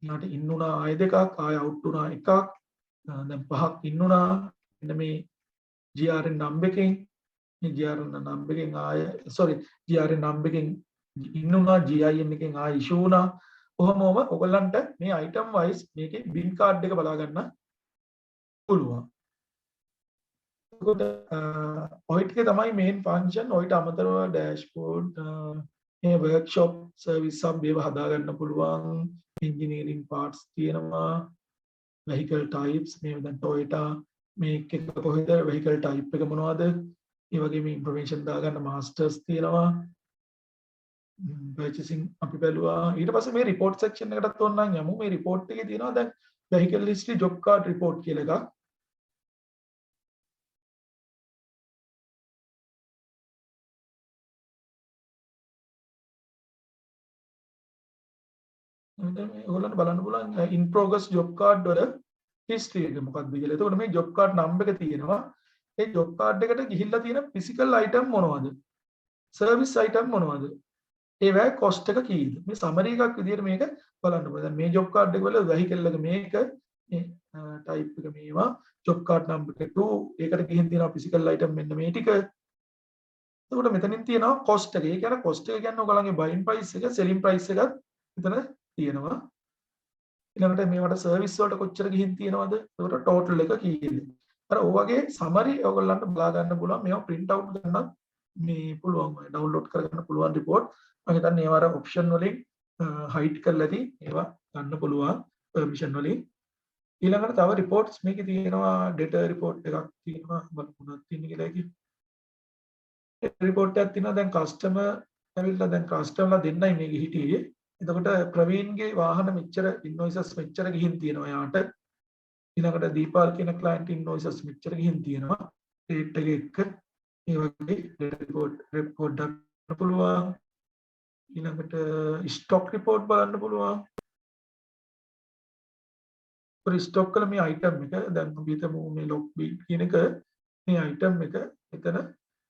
ඊට ඉන් උනා ආය දෙකක්, ආය අවුට් උනා එකක්. දැන් පහක් ඉන් උනා. මෙන්න මේ GRN number එකෙන් මේ GRN number එකෙන් ආය GRN number එකෙන් ඉන් උනා, GIN එකෙන් ආය issue උනා. කොහොමම ඔයගොල්ලන්ට මේ item wise මේකේ bin card එක බලා ගන්න පුළුවන්. ඔය ටික තමයි main function. ඔයිට අමතරව dashboard මේ workshop service sub ඒවා හදා ගන්න පුළුවන්. engineering parts තියෙනවා. vehicle types මේ දැන් Toyota මේක එක කොහෙද vehicle type එක මොනවද? ඒ වගේම information දාගන්න masters තියෙනවා. purchasing අපි බැලුවා. ඊට පස්සේ මේ report section එකටත් ඕනනම් යමු. මේ report එකේ තියෙනවා දැන් vehicle history job card report කියලා එකක්. ඔයගොල්ලන්ට බලන්න පුළුවන් in progress job card වල history එක මොකක්ද කියලා. එතකොට මේ job card number එක තියෙනවා. ඒ job card එකට ගිහිල්ලා තියෙන physical item මොනවද? service item මොනවද? ඒවැ cost එක කීයද? මේ summary එකක් විදිහට මේක බලන්න පුළුවන්. දැන් මේ job card එක වල vehicle එක මේක, මේ type එක මේවා, job card number එක 2, ඒකට ගිහින් තියෙනවා physical item මෙන්න මේ ටික. එතකොට මෙතනින් තියෙනවා cost එක. ඒ කියන්නේ cost එක කියන්නේ ඔයගොල්ලන්ගේ buying price එක, selling price එකත් මෙතන තියෙනවා. ඊළඟට මේවට සර්විස් වලට කොච්චර ගිහින් තියෙනවද? ඒකට ටෝටල් එක කීයද? අර ඔය වගේ සමරි ඔයගොල්ලන්ට බලා ගන්න පුළුවන්. මේවා print out ගන්නත් මේ පුළුවන්. ඩවුන්ලෝඩ් කරගන්න පුළුවන් report. මම හිතන්නේ ඒවා අර option වලින් hide කරලා ඇති. ඒවා ගන්න පුළුවන් permission වලින්. ඊළඟට තව reports මේකේ තියෙනවා data report එකක් තියෙනවා. මොනවද තියෙන්නේ කියලා එකේ. report එකක් තියෙනවා. දැන් customer ඇවිල්ලා දැන් customer දෙන්නයි මේකේ හිටියේ. එතකොට ප්‍රවීන්ගේ වාහන මෙච්චර ඉන්වොයිසස් මෙච්චර ගිහින් තියෙනවා යාට. ඊළඟට දීපාල් කියන ක්ලයන්ට් ඉන්වොයිසස් මෙච්චර ගිහින් තියෙනවා. රේට් එක එක්ක මේ වගේ report ගන්න පුළුවන්. ඊළඟට ස්ටොක් report බලන්න පුළුවන්. පරි ස්ටොක් වල මේ item එක දැන් අපි හිතමු මේ log b කියන එක මේ item එක එතන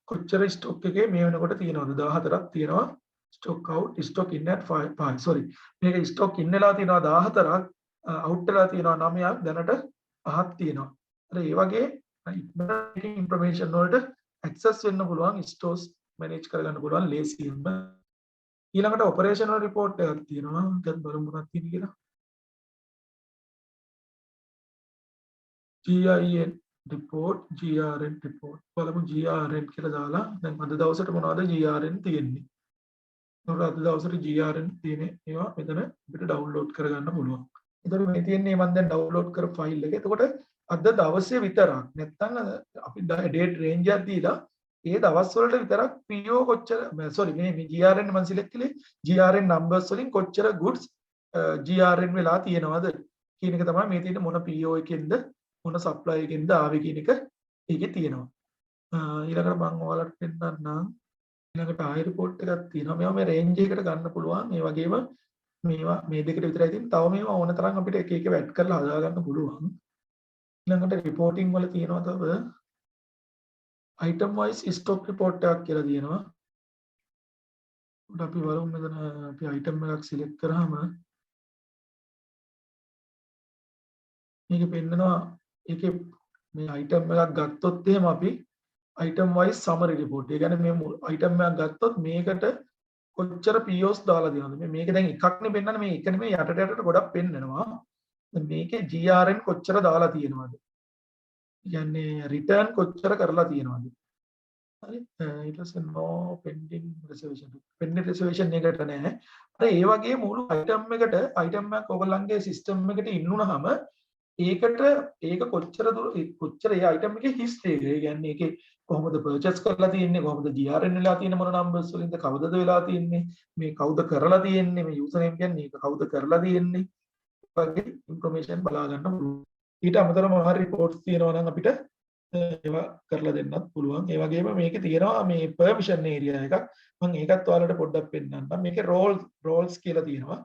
කොච්චර ස්ටොක් එකේ මේ වෙනකොට තියෙනවද? 14ක් තියෙනවා. stock out stock in at 5 sorry මේක stock in වෙලා තියෙනවා 14ක් out වෙලා තියෙනවා 9ක් දැනට 5ක් තියෙනවා. අර ඒ වගේ information වලට access වෙන්න පුළුවන් stores manage කරගන්න පුළුවන් ලේසියෙන්ම. ඊළඟට operational report එකක් තියෙනවා. දැන් බලමු මොකක්ද තියෙන්නේ කියලා. GIN report GRN report බලමු GRN කියලා දාලා දැන් අද දවසට මොනවද GRN තියෙන්නේ. අද දවසට GRN තියෙන ඒවා මෙතන අපිට ඩවුන්ලෝඩ් කරගන්න පුළුවන්. එතකොට මේ තියෙන්නේ මම දැන් ඩවුන්ලෝඩ් කරපු ෆයිල් එක. එතකොට අද දවසේ විතරක් නැත්තම් අපි ඩේට් රේන්ජ් එකක් දීලා ඒ දවස් වලට විතරක් PO කොච්චර sorry මේ GRN මම සිලෙක්ට් කළේ GRN numbers වලින් කොච්චර goods GRN වෙලා තියෙනවද කියන එක තමයි මේ තියෙන මොන PO එකෙන්ද මොන supply එකෙන්ද ආවේ කියන එක ඒකේ තියෙනවා. ඊළඟට මම ඔයාලට පෙන්නන්නම්. ඊළඟට ආයි report එකක් තියෙනවා. මේවා මේ range එකකට ගන්න පුළුවන්. ඒ වගේම මේවා මේ දෙකට විතරයි තියෙන්නේ. තව මේවා ඕන තරම් අපිට එක එක වැට් කරලා හදා ගන්න පුළුවන්. ඊළඟට reporting වල තියෙනවා තව item wise stock report එකක් කියලා තියෙනවා. උඩ අපි බලමු මෙතන අපි item එකක් select කරාම මේක පෙන්නනවා ඒකේ මේ item එකක් ගත්තොත් එහෙම අපි item wise summary report. ඒ කියන්නේ මේ item එකක් ගත්තොත් මේකට කොච්චර POs දාලා දෙනවද? මේක දැන් එකක් නේ පෙන්නන්නේ මේ එක නෙමෙයි යටට යටට ගොඩක් පෙන්නනවා. මේකේ GRN කොච්චර දාලා තියෙනවද? කියන්නේ return කොච්චර කරලා තියෙනවද? හරි ඊට පස්සේ no pending reservation. pending reservation එකට නෑ. අර ඒ වගේ මුළු item එකට item එකක් ඔයගොල්ලන්ගේ system එකට ඉන්නුනහම ඒකට ඒක කොච්චර ඒ item එකේ history එක. ඒ කියන්නේ ඒකේ කොහොමද purchase කරලා තියෙන්නේ, කොහොමද GRN වෙලා තියෙන්නේ, මොන numbers වලින්ද, කවදද වෙලා තියෙන්නේ, මේ කවුද කරලා තියෙන්නේ, මේ user name කියන්නේ ඒක කවුද කරලා තියෙන්නේ වගේ information බලා ගන්න පුළුවන්. ඊට අමතරව මොනවා හරි reports තියෙනවා නම් අපිට ඒවා කරලා දෙන්නත් පුළුවන්. ඒ වගේම මේකේ තියෙනවා මේ permission area එකක්. මම ඒකත් ඔයාලට පොඩ්ඩක් පෙන්නන්නම්. මේකේ roles කියලා තියෙනවා.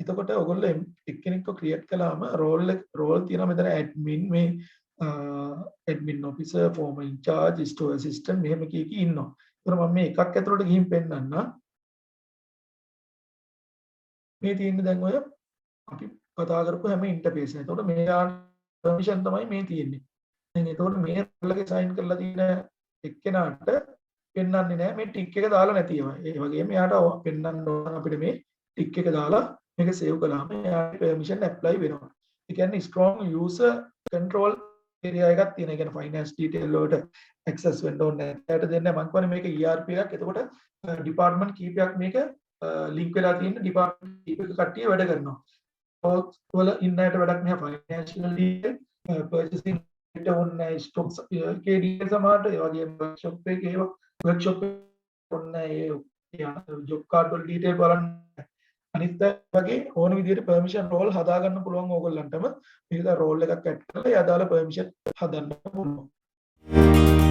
එතකොට ඔයගොල්ලෝ එක්කෙනෙක්ව ක්‍රියේට් කළාම රෝල් තියෙනවා මෙතන admin මේ admin officer former in charge store assistant මෙහෙම කීකී ඉන්නවා. ඒතර මම මේ එකක් ඇතුළට ගිහින් පෙන්නන්න. මේ තියෙන්නේ දැන් ඔය අපි කතා කරපු හැම ඉන්ටර්ෆේස් එක. එතකොට මේ permission තමයි මේ තියෙන්නේ. දැන් එතකොට මේ රෝල් එකේ sign කරලා තියෙන එක්කෙනාට පෙන්වන්නේ නැහැ මේ ටික් එක දාලා නැති ඒවා. ඒ වගේම එයාට පෙන්වන්න ඕන අපිට මේ ටික් එක දාලා මේක සේව් කළාම එයාට permission apply වෙනවා. ඒ කියන්නේ strong user control area එකක් තියෙනවා. ඒ කියන්නේ finance detail වලට access වෙන්න ඕනේ නැහැ. එයාට දෙන්නේ මම කියන්නේ මේක ERP එකක්. එතකොට department කීපයක් මේක link වෙලා තියෙන department කීපයක කට්ටිය වැඩ කරනවා. වල ඉන්නයට වැඩක් නෑ financial detail purchasing data ඕනේ stocks එකේ detail සමහරට ඒ වගේම workshop එකේ ඒවා workshop ඕනේ ඒ job card වල detail බලන්න අනිත් වගේ ඕන විදිහට permission role හදා ගන්න පුළුවන් ඕගොල්ලන්ටම මේක රෝල් එකක් ඇඩ් කරලා ඒ අදාළ permission හදන්න පුළුවන්